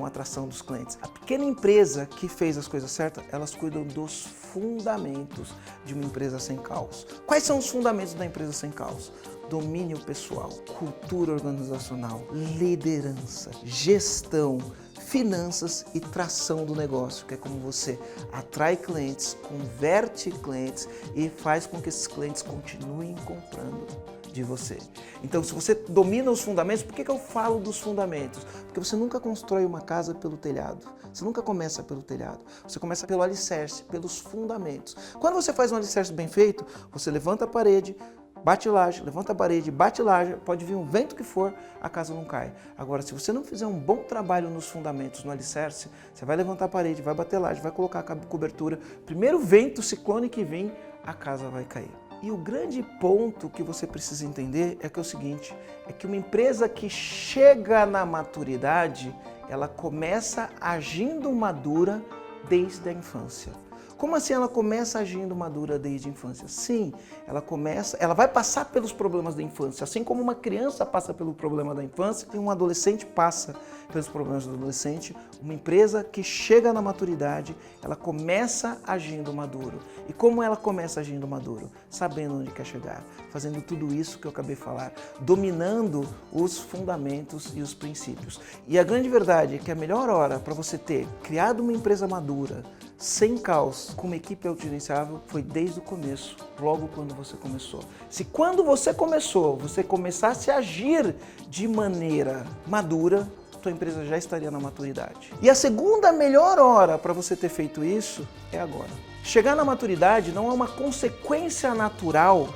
dos clientes. A pequena empresa que fez as coisas certas, elas cuidam dos fundamentos de uma empresa sem caos. Quais são os fundamentos da empresa sem caos? Domínio pessoal, cultura organizacional, liderança, gestão, finanças e tração do negócio, que é como você atrai clientes, converte clientes e faz com que esses clientes continuem comprando de você. Então, se você domina os fundamentos, por que eu falo dos fundamentos? Porque você nunca constrói uma casa pelo telhado. Você nunca começa pelo telhado. Você começa pelo alicerce, pelos fundamentos. Quando você faz um alicerce bem feito, você levanta a parede, bate laje, levanta a parede, bate laje, pode vir um vento que for, a casa não cai. Agora, se você não fizer um bom trabalho nos fundamentos, no alicerce, você vai levantar a parede, vai bater laje, vai colocar a cobertura, primeiro vento, ciclone que vir, a casa vai cair. E o grande ponto que você precisa entender é que é o seguinte, é que uma empresa que chega na maturidade, ela começa agindo madura desde a infância. Como assim ela começa agindo madura desde a infância? Sim, ela vai passar pelos problemas da infância, assim como uma criança passa pelo problema da infância e um adolescente passa pelos problemas do adolescente. Uma empresa que chega na maturidade, ela começa agindo maduro. E como ela começa agindo maduro? Sabendo onde quer chegar, fazendo tudo isso que eu acabei de falar, dominando os fundamentos e os princípios. E a grande verdade é que a melhor hora para você ter criado uma empresa madura, sem caos, com uma equipe autogerenciável, foi desde o começo, logo quando você começou. Se quando você começou, você começasse a agir de maneira madura, tua empresa já estaria na maturidade. E a segunda melhor hora para você ter feito isso é agora. Chegar na maturidade não é uma consequência natural,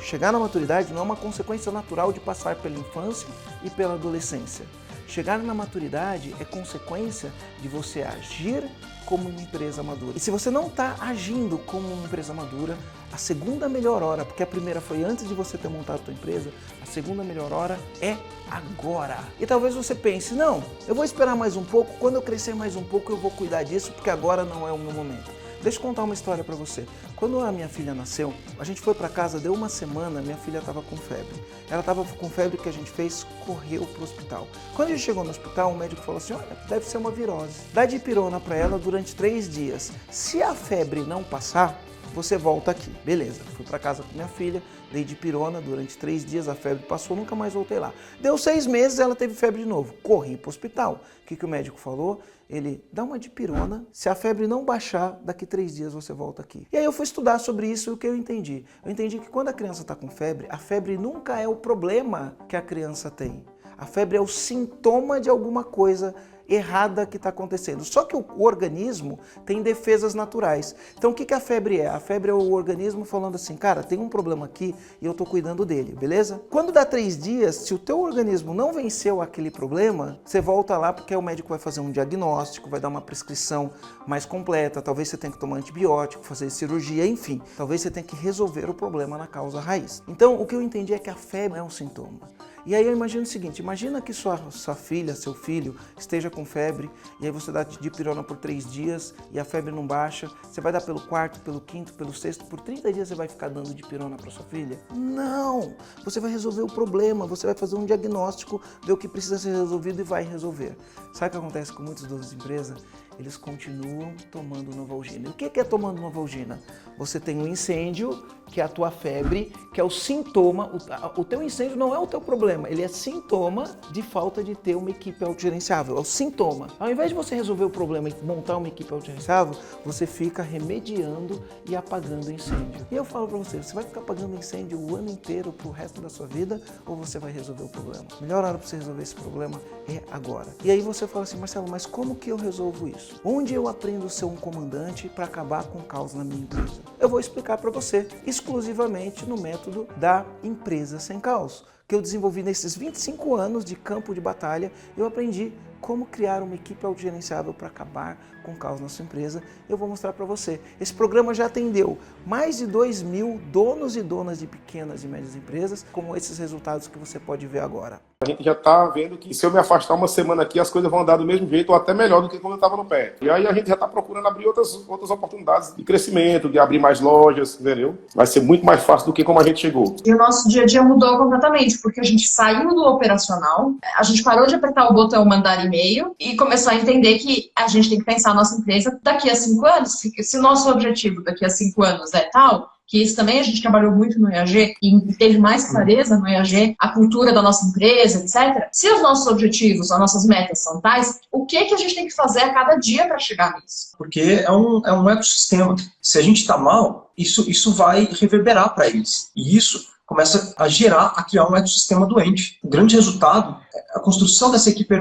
de passar pela infância e pela adolescência. Chegar na maturidade é consequência de você agir como uma empresa madura. E se você não está agindo como uma empresa madura, a segunda melhor hora, porque a primeira foi antes de você ter montado a sua empresa, a segunda melhor hora é agora. E talvez você pense, não, eu vou esperar mais um pouco, quando eu crescer mais um pouco eu vou cuidar disso, porque agora não é o meu momento. Deixa eu contar uma história para você. Quando a minha filha nasceu, a gente foi para casa, deu uma semana, minha filha estava com febre. Ela estava com febre, o que a gente fez? Correu para o hospital. Quando a gente chegou no hospital, o médico falou assim, olha, deve ser uma virose. Dá dipirona para ela durante 3 dias. Se a febre não passar, você volta aqui. Beleza, fui para casa com minha filha, dei dipirona durante 3 dias, a febre passou, nunca mais voltei lá. Deu 6 meses, ela teve febre de novo. Corri para o hospital. O que o médico falou? Ele dá uma dipirona, se a febre não baixar, daqui 3 dias você volta aqui. E aí eu fui estudar sobre isso e o que eu entendi? Eu entendi que quando a criança está com febre, a febre nunca é o problema que a criança tem. A febre é o sintoma de alguma coisa errada que está acontecendo. Só que o organismo tem defesas naturais. Então o que a febre é? A febre é o organismo falando assim, cara, tem um problema aqui e eu estou cuidando dele, beleza? Quando dá 3 dias, se o teu organismo não venceu aquele problema, você volta lá porque o médico vai fazer um diagnóstico, vai dar uma prescrição mais completa, talvez você tenha que tomar antibiótico, fazer cirurgia, enfim. Talvez você tenha que resolver o problema na causa raiz. Então o que eu entendi é que a febre é um sintoma. E aí eu imagino o seguinte, imagina que sua filha, seu filho, esteja com febre, e aí você dá dipirona por 3 dias, e a febre não baixa, você vai dar pelo 4º, pelo 5º, pelo 6º, por 30 dias você vai ficar dando dipirona para sua filha? Não! Você vai resolver o problema, você vai fazer um diagnóstico, ver o que precisa ser resolvido e vai resolver. Sabe o que acontece com muitos donos de empresa? Eles continuam tomando Novalgina. E o que é tomando Novalgina? Você tem um incêndio, que é a tua febre, que é o sintoma. O teu incêndio não é o teu problema, ele é sintoma de falta de ter uma equipe autogerenciável. É o sintoma. Ao invés de você resolver o problema e montar uma equipe autogerenciável, você fica remediando e apagando o incêndio. E eu falo para você, você vai ficar apagando incêndio o ano inteiro pro resto da sua vida ou você vai resolver o problema? A melhor hora para você resolver esse problema é agora. E aí você fala assim, Marcelo, mas como que eu resolvo isso? Onde eu aprendo a ser um comandante para acabar com o caos na minha empresa? Eu vou explicar para você exclusivamente no método da empresa sem caos, que eu desenvolvi nesses 25 anos de campo de batalha. Eu aprendi como criar uma equipe autogerenciável para acabar com o caos na sua empresa. Eu vou mostrar para você. Esse programa já atendeu mais de 2.000 donos e donas de pequenas e médias empresas, como esses resultados que você pode ver agora. A gente já está vendo que se eu me afastar uma semana aqui, as coisas vão andar do mesmo jeito ou até melhor do que quando eu estava no pé. E aí a gente já está procurando abrir outras oportunidades de crescimento, de abrir mais lojas, entendeu? Vai ser muito mais fácil do que como a gente chegou. E o nosso dia a dia mudou completamente, porque a gente saiu do operacional, a gente parou de apertar o botão mandar e-mail e começou a entender que a gente tem que pensar a nossa empresa daqui a 5 anos. Se o nosso objetivo daqui a 5 anos é tal, que isso também a gente trabalhou muito no EAG e teve mais clareza no EAG, a cultura da nossa empresa, etc. Se os nossos objetivos, as nossas metas são tais, o que a gente tem que fazer a cada dia para chegar nisso? Porque é um ecossistema. Se a gente está mal, isso vai reverberar para eles. E isso começa a criar um ecossistema doente. O grande resultado, a construção dessa equipe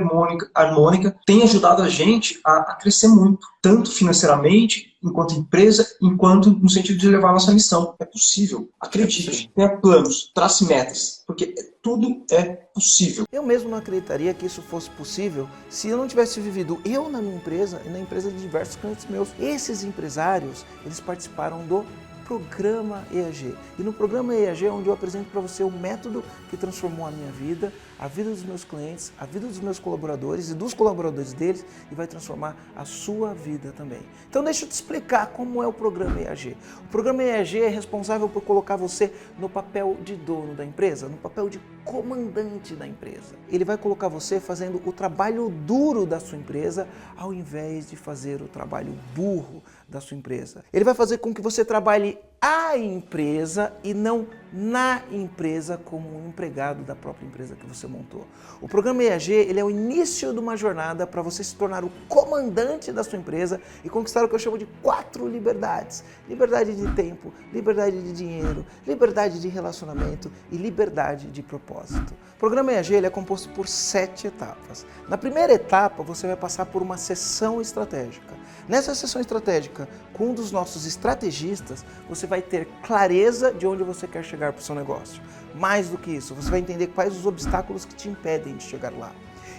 harmônica tem ajudado a gente a crescer muito, tanto financeiramente, enquanto empresa, enquanto no sentido de levar a nossa missão. É possível. Acredite, tenha planos, trace metas, porque tudo é possível. Eu mesmo não acreditaria que isso fosse possível se eu não tivesse vivido eu na minha empresa e na empresa de diversos clientes meus. Esses empresários, eles participaram do programa EAG. E no programa EAG é onde eu apresento para você o método que transformou a minha vida, a vida dos meus clientes, a vida dos meus colaboradores e dos colaboradores deles e vai transformar a sua vida também. Então deixa eu te explicar como é o programa EAG. O programa EAG é responsável por colocar você no papel de dono da empresa, no papel de comandante da empresa. Ele vai colocar você fazendo o trabalho duro da sua empresa ao invés de fazer o trabalho burro da sua empresa. Ele vai fazer com que você trabalhe a empresa e não na empresa como um empregado da própria empresa que você montou. O programa EAG, ele é o início de uma jornada para você se tornar o comandante da sua empresa e conquistar o que eu chamo de 4 liberdades. Liberdade de tempo, liberdade de dinheiro, liberdade de relacionamento e liberdade de propósito. O programa EAG ele é composto por 7 etapas. Na primeira etapa, você vai passar por uma sessão estratégica. Nessa sessão estratégica, com um dos nossos estrategistas, você vai ter clareza de onde você quer chegar para o seu negócio. Mais do que isso, você vai entender quais os obstáculos que te impedem de chegar lá.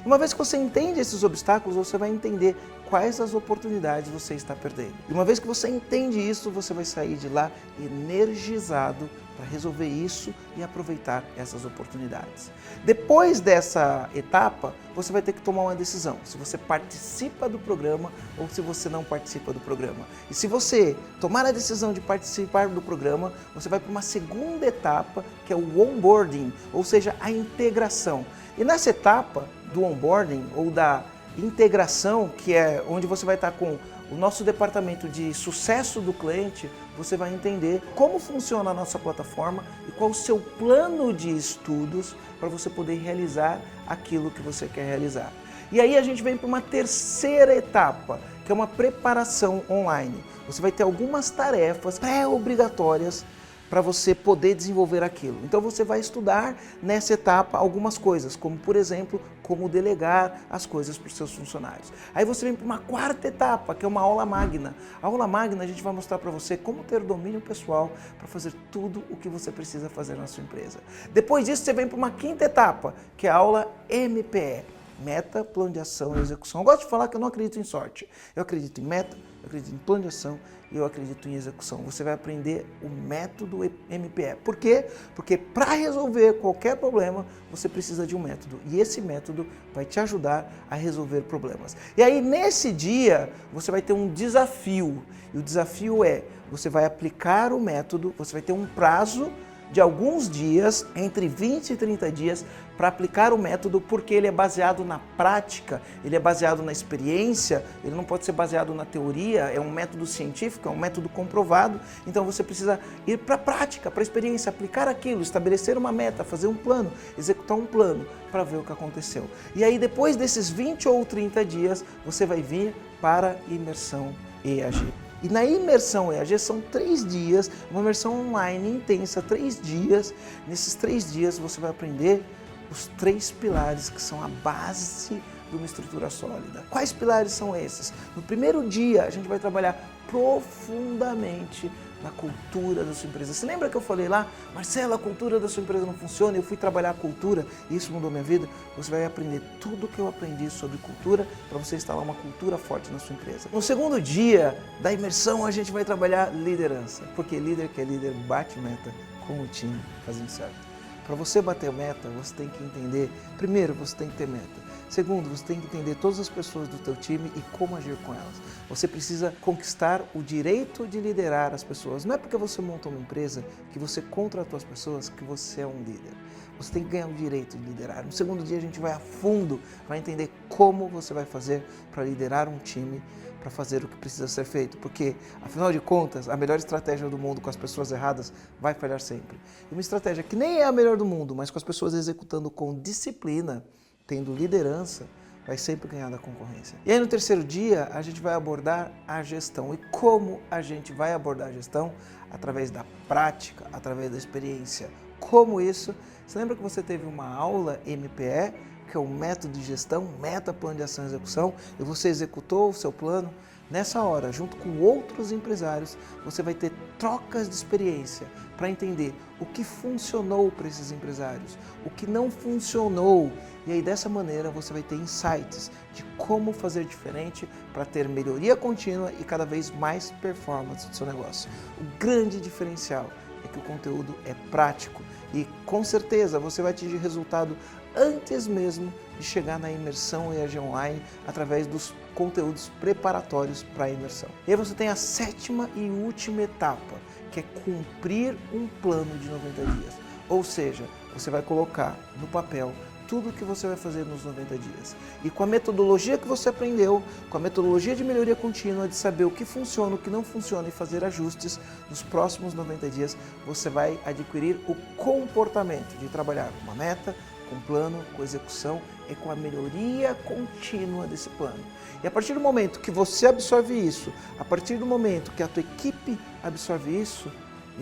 E uma vez que você entende esses obstáculos, você vai entender quais as oportunidades você está perdendo. E uma vez que você entende isso, você vai sair de lá energizado para resolver isso e aproveitar essas oportunidades. Depois dessa etapa, você vai ter que tomar uma decisão, se você participa do programa ou se você não participa do programa. E se você tomar a decisão de participar do programa, você vai para uma segunda etapa, que é o onboarding, ou seja, a integração. E nessa etapa do onboarding ou da integração, que é onde você vai estar com o nosso departamento de sucesso do cliente, você vai entender como funciona a nossa plataforma e qual o seu plano de estudos para você poder realizar aquilo que você quer realizar. E aí a gente vem para uma terceira etapa, que é uma preparação online. Você vai ter algumas tarefas pré-obrigatórias para você poder desenvolver aquilo. Então você vai estudar nessa etapa algumas coisas, como por exemplo, como delegar as coisas para os seus funcionários. Aí você vem para uma quarta etapa, que é uma aula magna. A aula magna a gente vai mostrar para você como ter domínio pessoal para fazer tudo o que você precisa fazer na sua empresa. Depois disso você vem para uma quinta etapa, que é a aula MPE. Meta, plano de ação e execução. Eu gosto de falar que eu não acredito em sorte. Eu acredito em meta, eu acredito em plano de ação e eu acredito em execução. Você vai aprender o método MPE. Por quê? Porque para resolver qualquer problema, você precisa de um método. E esse método vai te ajudar a resolver problemas. E aí, nesse dia, você vai ter um desafio. E o desafio é, você vai aplicar o método, você vai ter um prazo de alguns dias, entre 20 e 30 dias, para aplicar o método, porque ele é baseado na prática, ele é baseado na experiência, ele não pode ser baseado na teoria, é um método científico, é um método comprovado, então você precisa ir para a prática, para a experiência, aplicar aquilo, estabelecer uma meta, fazer um plano, executar um plano, para ver o que aconteceu. E aí depois desses 20 ou 30 dias, você vai vir para a imersão EAG. E na imersão EAG são 3 dias, uma imersão online intensa, 3 dias. Nesses 3 dias você vai aprender os 3 pilares que são a base de uma estrutura sólida. Quais pilares são esses? No primeiro dia a gente vai trabalhar profundamente na cultura da sua empresa. Você lembra que eu falei lá, Marcelo, a cultura da sua empresa não funciona, eu fui trabalhar a cultura e isso mudou minha vida? Você vai aprender tudo o que eu aprendi sobre cultura para você instalar uma cultura forte na sua empresa. No segundo dia da imersão a gente vai trabalhar liderança, porque líder que é líder bate meta com o time fazendo certo. Para você bater meta, você tem que entender, primeiro, você tem que ter meta. Segundo, você tem que entender todas as pessoas do teu time e como agir com elas. Você precisa conquistar o direito de liderar as pessoas. Não é porque você monta uma empresa que você contratou as pessoas que você é um líder. Você tem que ganhar o direito de liderar. No segundo dia a gente vai a fundo, vai entender como você vai fazer para liderar um time, para fazer o que precisa ser feito, porque, afinal de contas, a melhor estratégia do mundo com as pessoas erradas vai falhar sempre. E uma estratégia que nem é a melhor do mundo, mas com as pessoas executando com disciplina, tendo liderança, vai sempre ganhar da concorrência. E aí no terceiro dia, a gente vai abordar a gestão. E como a gente vai abordar a gestão? Através da prática, através da experiência. Como isso? Você lembra que você teve uma aula MPE, que é o método de gestão, meta, plano de ação e execução, e você executou o seu plano? Nessa hora, junto com outros empresários, você vai ter trocas de experiência para entender o que funcionou para esses empresários, o que não funcionou. E aí, dessa maneira, você vai ter insights de como fazer diferente para ter melhoria contínua e cada vez mais performance do seu negócio. O grande diferencial é que o conteúdo é prático e com certeza você vai atingir resultado antes mesmo de chegar na imersão EAG Online através dos conteúdos preparatórios para a imersão. E aí você tem a 7ª e última etapa, que é cumprir um plano de 90 dias. Ou seja, você vai colocar no papel tudo o que você vai fazer nos 90 dias. E com a metodologia que você aprendeu, com a metodologia de melhoria contínua, de saber o que funciona, o que não funciona e fazer ajustes, nos próximos 90 dias você vai adquirir o comportamento de trabalhar com uma meta, com um plano, com execução e com a melhoria contínua desse plano. E a partir do momento que você absorve isso, a partir do momento que a tua equipe absorve isso,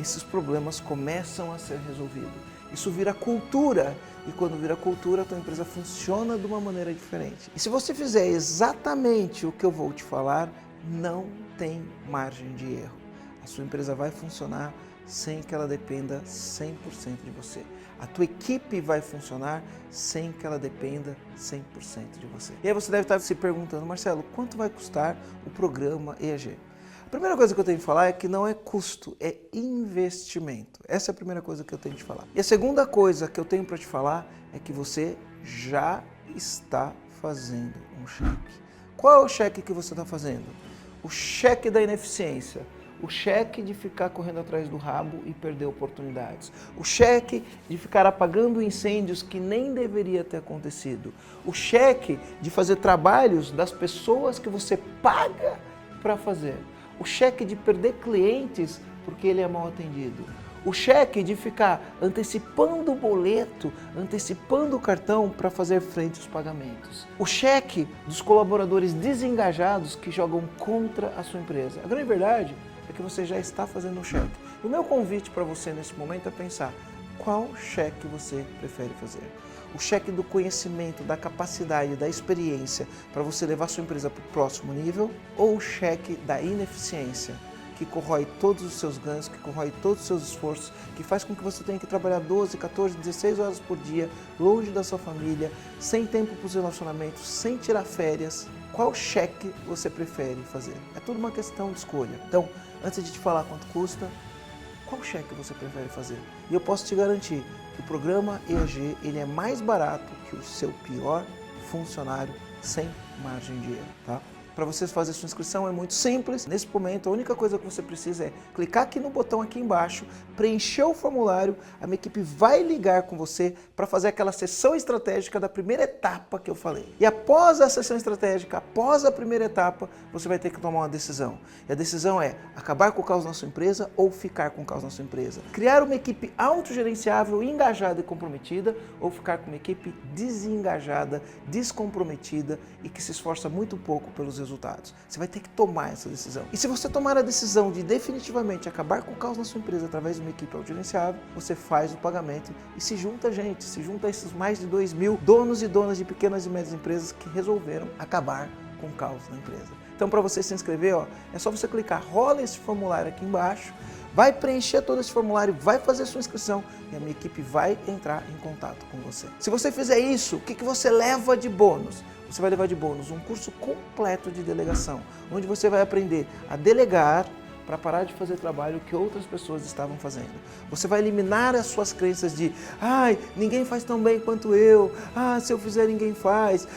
esses problemas começam a ser resolvidos. Isso vira cultura, e quando vira cultura, a tua empresa funciona de uma maneira diferente. E se você fizer exatamente o que eu vou te falar, não tem margem de erro. A sua empresa vai funcionar sem que ela dependa 100% de você. A tua equipe vai funcionar sem que ela dependa 100% de você. E aí você deve estar se perguntando, Marcelo, quanto vai custar o programa EAG? A primeira coisa que eu tenho que falar é que não é custo, é investimento. Essa é a primeira coisa que eu tenho que te falar. E a segunda coisa que eu tenho para te falar é que você já está fazendo um cheque. Qual é o cheque que você está fazendo? O cheque da ineficiência. O cheque de ficar correndo atrás do rabo e perder oportunidades. O cheque de ficar apagando incêndios que nem deveria ter acontecido. O cheque de fazer trabalhos das pessoas que você paga para fazer. O cheque de perder clientes porque ele é mal atendido. O cheque de ficar antecipando o boleto, antecipando o cartão para fazer frente aos pagamentos. O cheque dos colaboradores desengajados que jogam contra a sua empresa. A grande verdade é que você já está fazendo um cheque. O meu convite para você nesse momento é pensar qual cheque você prefere fazer. O cheque do conhecimento, da capacidade, da experiência para você levar sua empresa para o próximo nível, ou o cheque da ineficiência, que corrói todos os seus ganhos, que corrói todos os seus esforços, que faz com que você tenha que trabalhar 12, 14, 16 horas por dia, longe da sua família, sem tempo para os relacionamentos, sem tirar férias. Qual cheque você prefere fazer? É tudo uma questão de escolha. Então, antes de te falar quanto custa, qual cheque você prefere fazer? E eu posso te garantir que o programa EAG ele é mais barato que o seu pior funcionário sem margem de erro, tá? Para você fazer sua inscrição é muito simples. Nesse momento, a única coisa que você precisa é clicar aqui no botão aqui embaixo, preencher o formulário, a minha equipe vai ligar com você para fazer aquela sessão estratégica da primeira etapa que eu falei. E após a sessão estratégica, após a primeira etapa, você vai ter que tomar uma decisão. E a decisão é acabar com o caos na sua empresa ou ficar com o caos na sua empresa. Criar uma equipe autogerenciável, engajada e comprometida, ou ficar com uma equipe desengajada, descomprometida e que se esforça muito pouco pelos resultados. Você vai ter que tomar essa decisão. E se você tomar a decisão de definitivamente acabar com o caos na sua empresa através de uma equipe autogerenciável, você faz o pagamento e se junta a gente, se junta a esses mais de 2.000 donos e donas de pequenas e médias empresas que resolveram acabar com o caos na empresa. Então, para você se inscrever, é só você clicar, rola esse formulário aqui embaixo, vai preencher todo esse formulário, vai fazer sua inscrição e a minha equipe vai entrar em contato com você. Se você fizer isso, o que você leva de bônus? Você vai levar de bônus um curso completo de delegação, onde você vai aprender a delegar para parar de fazer trabalho que outras pessoas estavam fazendo. Você vai eliminar as suas crenças de ninguém faz tão bem quanto eu, se eu fizer ninguém faz,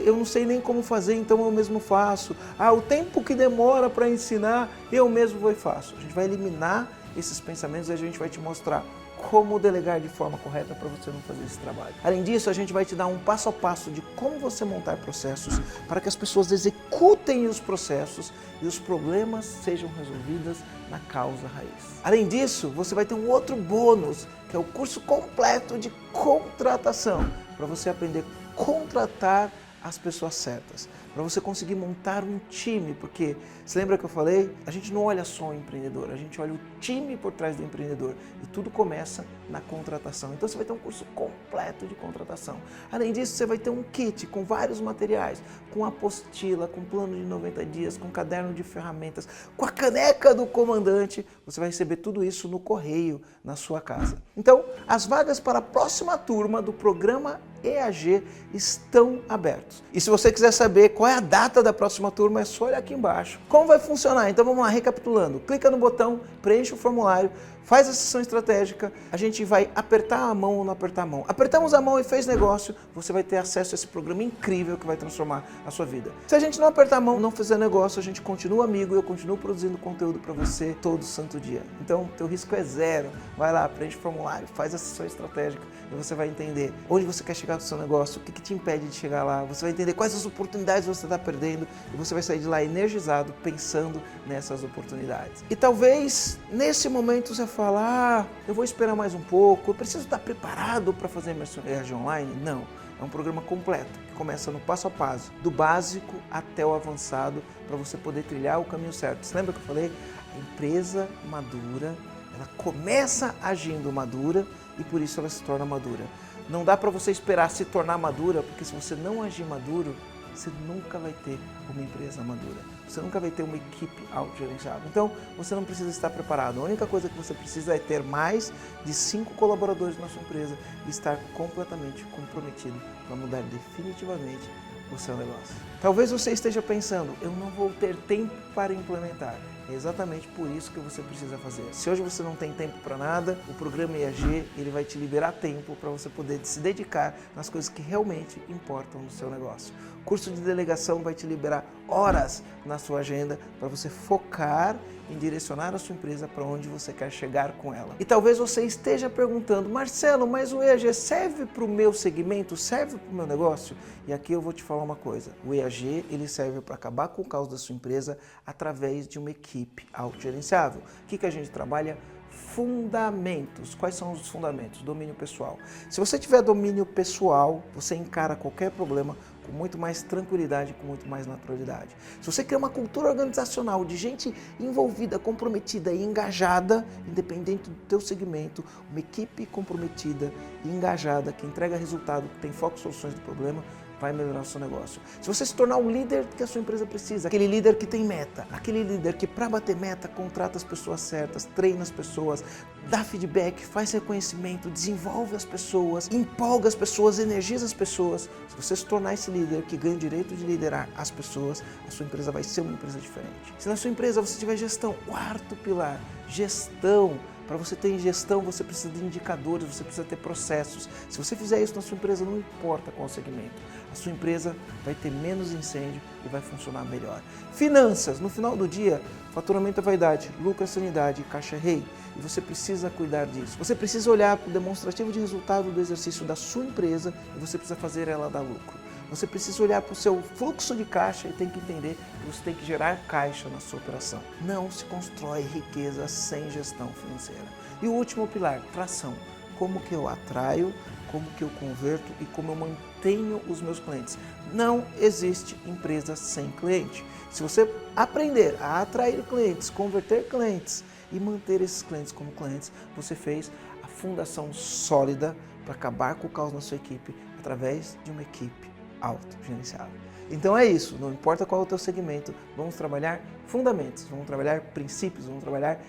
eu não sei nem como fazer, então eu mesmo faço, o tempo que demora para ensinar, eu mesmo vou e faço. A gente vai eliminar esses pensamentos e a gente vai te mostrar como delegar de forma correta para você não fazer esse trabalho. Além disso, a gente vai te dar um passo a passo de como você montar processos para que as pessoas executem os processos e os problemas sejam resolvidos na causa raiz. Além disso, você vai ter um outro bônus, que é o curso completo de contratação, para você aprender a contratar as pessoas certas, para você conseguir montar um time, porque você lembra que eu falei? A gente não olha só o empreendedor, a gente olha o time por trás do empreendedor e tudo começa na contratação. Então você vai ter um curso completo de contratação. Além disso, você vai ter um kit com vários materiais, com apostila, com plano de 90 dias, com caderno de ferramentas, com a caneca do comandante. Você vai receber tudo isso no correio, na sua casa. Então, as vagas para a próxima turma do programa EAG estão abertos. E se você quiser saber qual é a data da próxima turma, é só olhar aqui embaixo. Como vai funcionar? Então vamos lá, recapitulando. Clica no botão, preenche o formulário, faz a sessão estratégica, a gente vai apertar a mão ou não apertar a mão. Apertamos a mão e fez negócio, você vai ter acesso a esse programa incrível que vai transformar a sua vida. Se a gente não apertar a mão, não fizer negócio, a gente continua amigo e eu continuo produzindo conteúdo para você todo santo dia. Então, teu risco é zero. Vai lá, preenche o formulário, faz a sessão estratégica e você vai entender onde você quer chegar no seu negócio, o que te impede de chegar lá, você vai entender quais as oportunidades você está perdendo e você vai sair de lá energizado, pensando nessas oportunidades. E talvez, nesse momento, você fala, eu vou esperar mais um pouco, eu preciso estar preparado para fazer a imersão EAG online? Não, é um programa completo, que começa no passo a passo, do básico até o avançado, para você poder trilhar o caminho certo. Você lembra que eu falei? A empresa madura, ela começa agindo madura e por isso ela se torna madura. Não dá para você esperar se tornar madura, porque se você não agir maduro, você nunca vai ter uma empresa madura. Você nunca vai ter uma equipe autogerenciável. Então, você não precisa estar preparado. A única coisa que você precisa é ter mais de 5 colaboradores na sua empresa e estar completamente comprometido para mudar definitivamente o seu negócio. Talvez você esteja pensando, eu não vou ter tempo para implementar. É exatamente por isso que você precisa fazer. Se hoje você não tem tempo para nada, o programa EAG ele vai te liberar tempo para você poder se dedicar nas coisas que realmente importam no seu negócio. O curso de delegação vai te liberar horas na sua agenda para você focar em direcionar a sua empresa para onde você quer chegar com ela. E talvez você esteja perguntando, Marcelo, mas o EAG serve para o meu segmento? Serve para o meu negócio? E aqui eu vou te falar uma coisa. O EAG ele serve para acabar com o caos da sua empresa através de uma equipe autogerenciável. O que a gente trabalha? Fundamentos. Quais são os fundamentos? Domínio pessoal. Se você tiver domínio pessoal, você encara qualquer problema com muito mais tranquilidade, com muito mais naturalidade. Se você cria uma cultura organizacional de gente envolvida, comprometida e engajada, independente do teu segmento, uma equipe comprometida e engajada, que entrega resultado, que tem foco em soluções do problema, vai melhorar o seu negócio. Se você se tornar o líder que a sua empresa precisa, aquele líder que tem meta, aquele líder que para bater meta contrata as pessoas certas, treina as pessoas, dá feedback, faz reconhecimento, desenvolve as pessoas, empolga as pessoas, energiza as pessoas. Se você se tornar esse líder que ganha o direito de liderar as pessoas, a sua empresa vai ser uma empresa diferente. Se na sua empresa você tiver gestão, quarto pilar, gestão. Para você ter gestão, você precisa de indicadores, você precisa ter processos. Se você fizer isso na sua empresa, não importa qual segmento, a sua empresa vai ter menos incêndio e vai funcionar melhor. Finanças, no final do dia, faturamento é vaidade, lucro é sanidade, caixa é rei. E você precisa cuidar disso. Você precisa olhar para o demonstrativo de resultado do exercício da sua empresa e você precisa fazer ela dar lucro. Você precisa olhar para o seu fluxo de caixa e tem que entender que você tem que gerar caixa na sua operação. Não se constrói riqueza sem gestão financeira. E o último pilar, tração. Como que eu atraio, como que eu converto e como eu mantenho os meus clientes. Não existe empresa sem cliente. Se você aprender a atrair clientes, converter clientes e manter esses clientes como clientes, você fez a fundação sólida para acabar com o caos na sua equipe através de uma equipe autogerenciável. Então é isso, não importa qual é o teu segmento, vamos trabalhar fundamentos, vamos trabalhar princípios, vamos trabalhar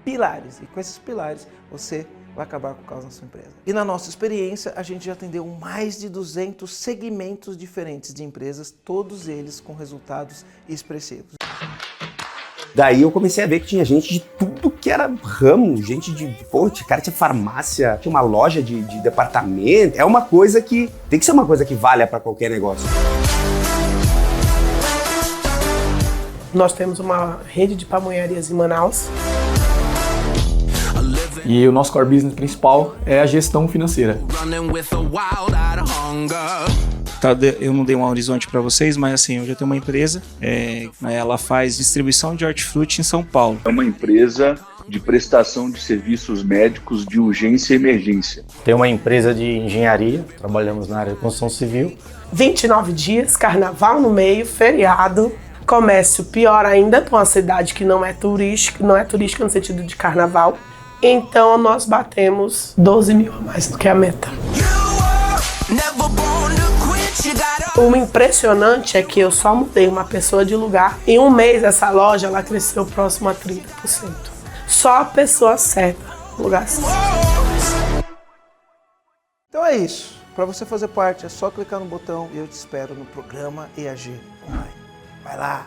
pilares. E com esses pilares você vai acabar com o caos na sua empresa. E na nossa experiência, a gente já atendeu mais de 200 segmentos diferentes de empresas, todos eles com resultados expressivos. Daí eu comecei a ver que tinha gente de tudo que era ramo, gente cara tinha farmácia, tinha uma loja de departamento. É uma coisa que tem que ser uma coisa que valha para qualquer negócio. Nós temos uma rede de pamonharias em Manaus. E o nosso core business principal é a gestão financeira. Eu não dei um horizonte para vocês, mas assim, eu já tenho uma empresa, ela faz distribuição de hortifruti em São Paulo. É uma empresa de prestação de serviços médicos de urgência e emergência. Tem uma empresa de engenharia, trabalhamos na área de construção civil. 29 dias, carnaval no meio, feriado, comércio pior ainda, com uma cidade que não é turística no sentido de carnaval. Então nós batemos 12 mil a mais do que a meta. O impressionante é que eu só mudei uma pessoa de lugar. Em um mês essa loja ela cresceu próximo a 30%. Só a pessoa certa, lugar certo. Então é isso. Para você fazer parte é só clicar no botão e eu te espero no programa EAG Online. Vai lá!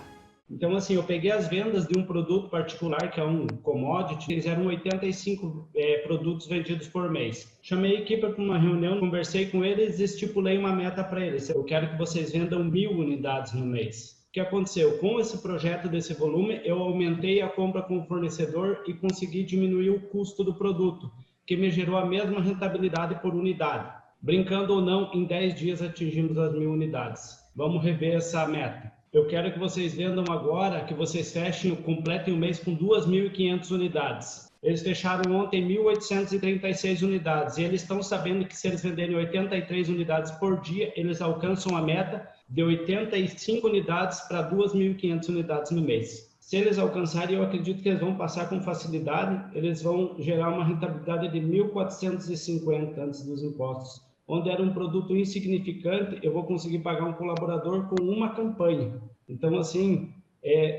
Então, assim, eu peguei as vendas de um produto particular, que é um commodity, eles eram 85 produtos vendidos por mês. Chamei a equipe para uma reunião, conversei com eles e estipulei uma meta para eles. Eu quero que vocês vendam 1000 unidades no mês. O que aconteceu? Com esse projeto desse volume, eu aumentei a compra com o fornecedor e consegui diminuir o custo do produto, que me gerou a mesma rentabilidade por unidade. Brincando ou não, em 10 dias atingimos as 1000 unidades. Vamos rever essa meta. Eu quero que vocês vendam agora, que vocês fechem, completem o mês com 2.500 unidades. Eles fecharam ontem 1.836 unidades e eles estão sabendo que se eles venderem 83 unidades por dia, eles alcançam a meta de 85 unidades para 2.500 unidades no mês. Se eles alcançarem, eu acredito que eles vão passar com facilidade, eles vão gerar uma rentabilidade de 1.450 antes dos impostos. Onde era um produto insignificante, eu vou conseguir pagar um colaborador com uma campanha. Então, assim,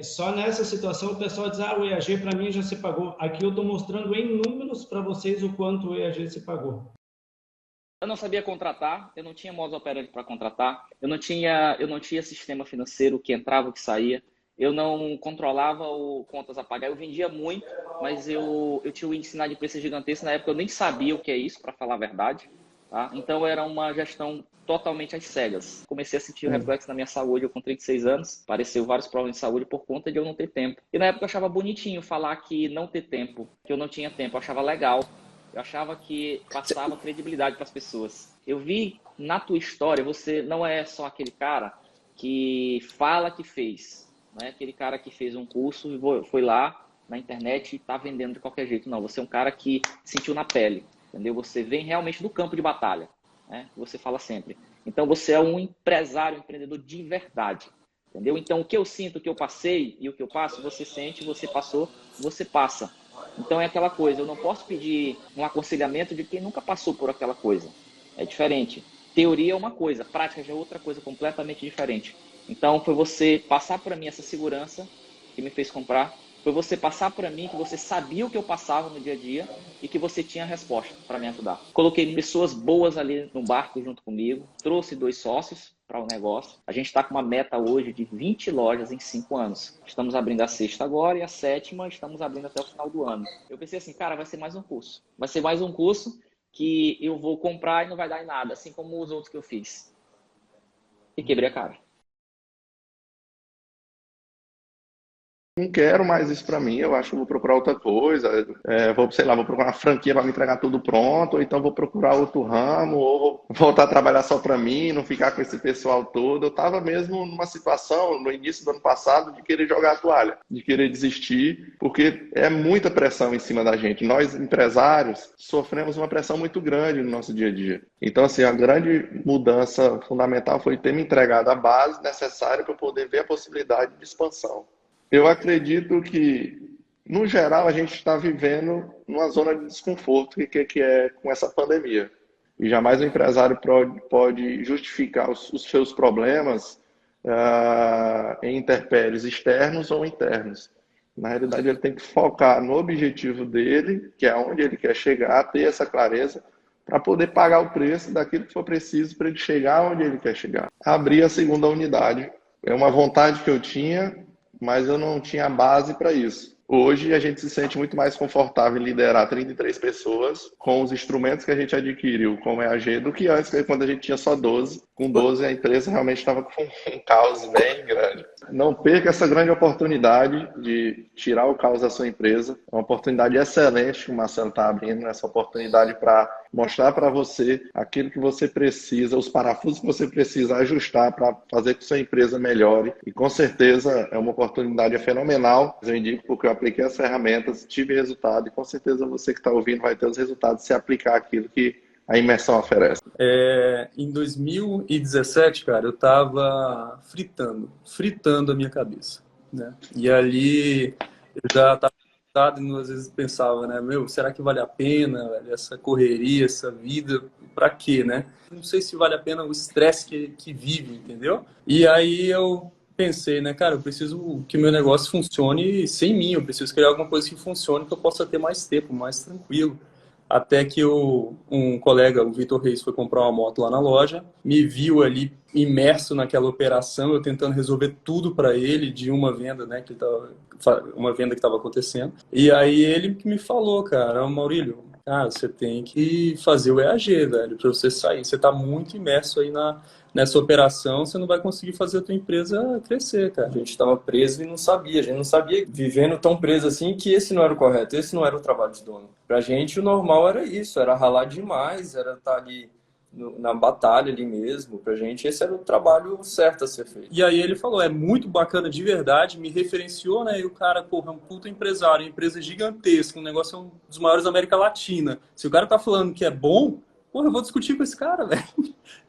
só nessa situação o pessoal diz, o EAG para mim já se pagou. Aqui eu estou mostrando em números para vocês o quanto o EAG se pagou. Eu não sabia contratar, eu não tinha modus operandi para contratar, eu não tinha sistema financeiro que entrava e que saía, eu não controlava contas a pagar, eu vendia muito, mas eu tinha um índice de preço gigantesco, na época eu nem sabia o que é isso, para falar a verdade. Tá? Então era uma gestão totalmente às cegas. Comecei a sentir o reflexo na minha saúde, eu com 36 anos, apareceu vários problemas de saúde por conta de eu não ter tempo. E na época eu achava bonitinho falar que não ter tempo, que eu não tinha tempo, eu achava legal. Eu achava que passava credibilidade para as pessoas. Eu vi na tua história, você não é só aquele cara que fala que fez, não é aquele cara que fez um curso e foi lá na internet e está vendendo de qualquer jeito, não. Você é um cara que sentiu na pele, entendeu? Você vem realmente do campo de batalha, né? Você fala sempre. Então você é um empresário, um empreendedor de verdade, entendeu? Então o que eu sinto, o que eu passei e o que eu passo, você sente, você passou, você passa. Então é aquela coisa, eu não posso pedir um aconselhamento de quem nunca passou por aquela coisa. É diferente. Teoria é uma coisa, prática já é outra coisa completamente diferente. Então foi você passar para mim essa segurança que me fez comprar, foi você passar para mim que você sabia o que eu passava no dia a dia e que você tinha a resposta para me ajudar. Coloquei pessoas boas ali no barco junto comigo, trouxe 2 sócios para o negócio. A gente está com uma meta hoje de 20 lojas em 5 anos. Estamos abrindo a 6ª agora e a 7ª estamos abrindo até o final do ano. Eu pensei assim, cara, vai ser mais um curso. Vai ser mais um curso que eu vou comprar e não vai dar em nada, assim como os outros que eu fiz. E quebrei a cara. Não quero mais isso para mim, eu acho que vou procurar outra coisa, vou procurar uma franquia para me entregar tudo pronto, ou então vou procurar outro ramo, ou vou voltar a trabalhar só para mim, não ficar com esse pessoal todo. Eu estava mesmo numa situação, no início do ano passado, de querer jogar a toalha, de querer desistir, porque é muita pressão em cima da gente. Nós, empresários, sofremos uma pressão muito grande no nosso dia a dia. Então, assim, a grande mudança fundamental foi ter me entregado a base necessária para poder ver a possibilidade de expansão. Eu acredito que, no geral, a gente está vivendo numa zona de desconforto que é com essa pandemia. E jamais o empresário pode justificar os seus problemas em intempéries externos ou internos. Na realidade, ele tem que focar no objetivo dele, que é onde ele quer chegar, ter essa clareza, para poder pagar o preço daquilo que for preciso para ele chegar onde ele quer chegar. Abrir a 2ª unidade é uma vontade que eu tinha, mas eu não tinha base para isso. Hoje a gente se sente muito mais confortável em liderar 33 pessoas com os instrumentos que a gente adquiriu como EAG do que antes, quando a gente tinha só 12. Com 12 a empresa realmente estava com um caos bem grande. Não perca essa grande oportunidade de tirar o caos da sua empresa. É uma oportunidade excelente que o Marcelo está abrindo, essa oportunidade para mostrar para você aquilo que você precisa, os parafusos que você precisa ajustar para fazer com que sua empresa melhore. E com certeza é uma oportunidade fenomenal. Eu indico porque eu apliquei as ferramentas, tive resultado e com certeza você que está ouvindo vai ter os resultados se aplicar aquilo que a imersão oferece. Em 2017, cara, eu estava fritando a minha cabeça, né? E ali eu já estava e às vezes pensava, né, será que vale a pena, velho, essa correria, essa vida, pra quê, né? Não sei se vale a pena o estresse que vive, entendeu? E aí eu pensei, né, cara, eu preciso que meu negócio funcione sem mim, eu preciso criar alguma coisa que funcione, que eu possa ter mais tempo, mais tranquilo. Até que um colega, o Vitor Reis, foi comprar uma moto lá na loja, me viu ali imerso naquela operação, eu tentando resolver tudo para ele de uma venda, né, uma venda que estava acontecendo. E aí ele me falou, cara, Maurílio, você tem que fazer o EAG, velho, para você sair. Você tá muito imerso aí nessa operação, você não vai conseguir fazer a tua empresa crescer, cara. A gente estava preso e não sabia. A gente não sabia, vivendo tão preso assim, que esse não era o correto, esse não era o trabalho de dono. Pra gente, o normal era isso, era ralar demais, era estar ali na batalha ali mesmo. Pra gente, esse era o trabalho certo a ser feito. E aí ele falou, é muito bacana de verdade, me referenciou, né? E o cara, porra, um puta empresário, uma empresa gigantesca, um negócio um dos maiores da América Latina. Se o cara tá falando que é bom, porra, eu vou discutir com esse cara, velho.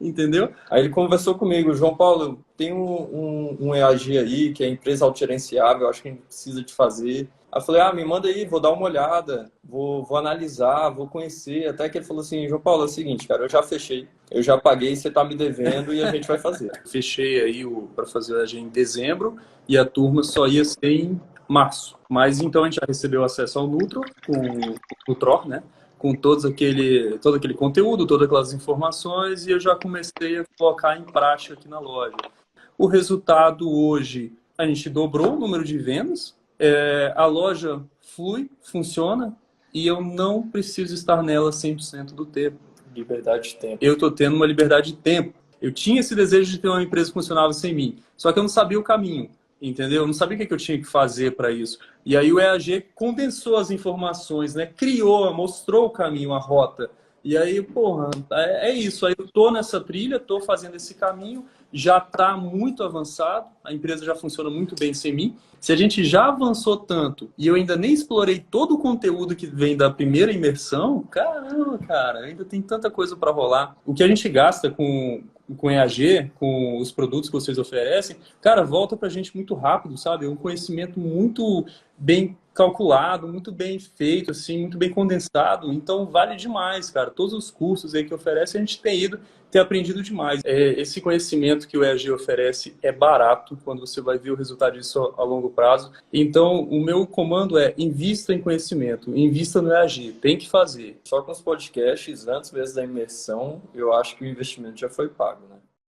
Entendeu? Aí ele conversou comigo, João Paulo, tem um EAG aí, que é empresa autogerenciável, acho que a gente precisa de fazer. Aí eu falei, me manda aí, vou dar uma olhada, vou analisar, vou conhecer. Até que ele falou assim, João Paulo, é o seguinte, cara, eu já fechei, eu já paguei, você tá me devendo e a gente vai fazer. Fechei aí para fazer o EAG em dezembro e a turma só ia ser em março. Mas então a gente já recebeu acesso ao Nutro, com o Nutror, né? Com todo aquele conteúdo, todas aquelas informações, e eu já comecei a colocar em prática aqui na loja. O resultado hoje, a gente dobrou o número de vendas, a loja flui, funciona, e eu não preciso estar nela 100% do tempo. Liberdade de tempo. Eu estou tendo uma liberdade de tempo. Eu tinha esse desejo de ter uma empresa que funcionava sem mim, só que eu não sabia o caminho. Entendeu? Eu não sabia o que eu tinha que fazer para isso. E aí o EAG condensou as informações, né? Criou, mostrou o caminho, a rota. E aí, porra, é isso. Aí eu tô nessa trilha, tô fazendo esse caminho, já tá muito avançado, a empresa já funciona muito bem sem mim. Se a gente já avançou tanto e eu ainda nem explorei todo o conteúdo que vem da primeira imersão, caramba, cara, ainda tem tanta coisa para rolar. O que a gente gasta com EAG, com os produtos que vocês oferecem, cara, volta pra gente muito rápido, sabe? É um conhecimento muito bem calculado, muito bem feito, assim, muito bem condensado. Então, vale demais, cara. Todos os cursos aí que oferece, a gente tem aprendido demais. Esse conhecimento que o EAG oferece é barato quando você vai ver o resultado disso a longo prazo. Então, o meu comando é invista em conhecimento, invista no EAG, tem que fazer. Só com os podcasts, antes mesmo da imersão, eu acho que o investimento já foi pago, né?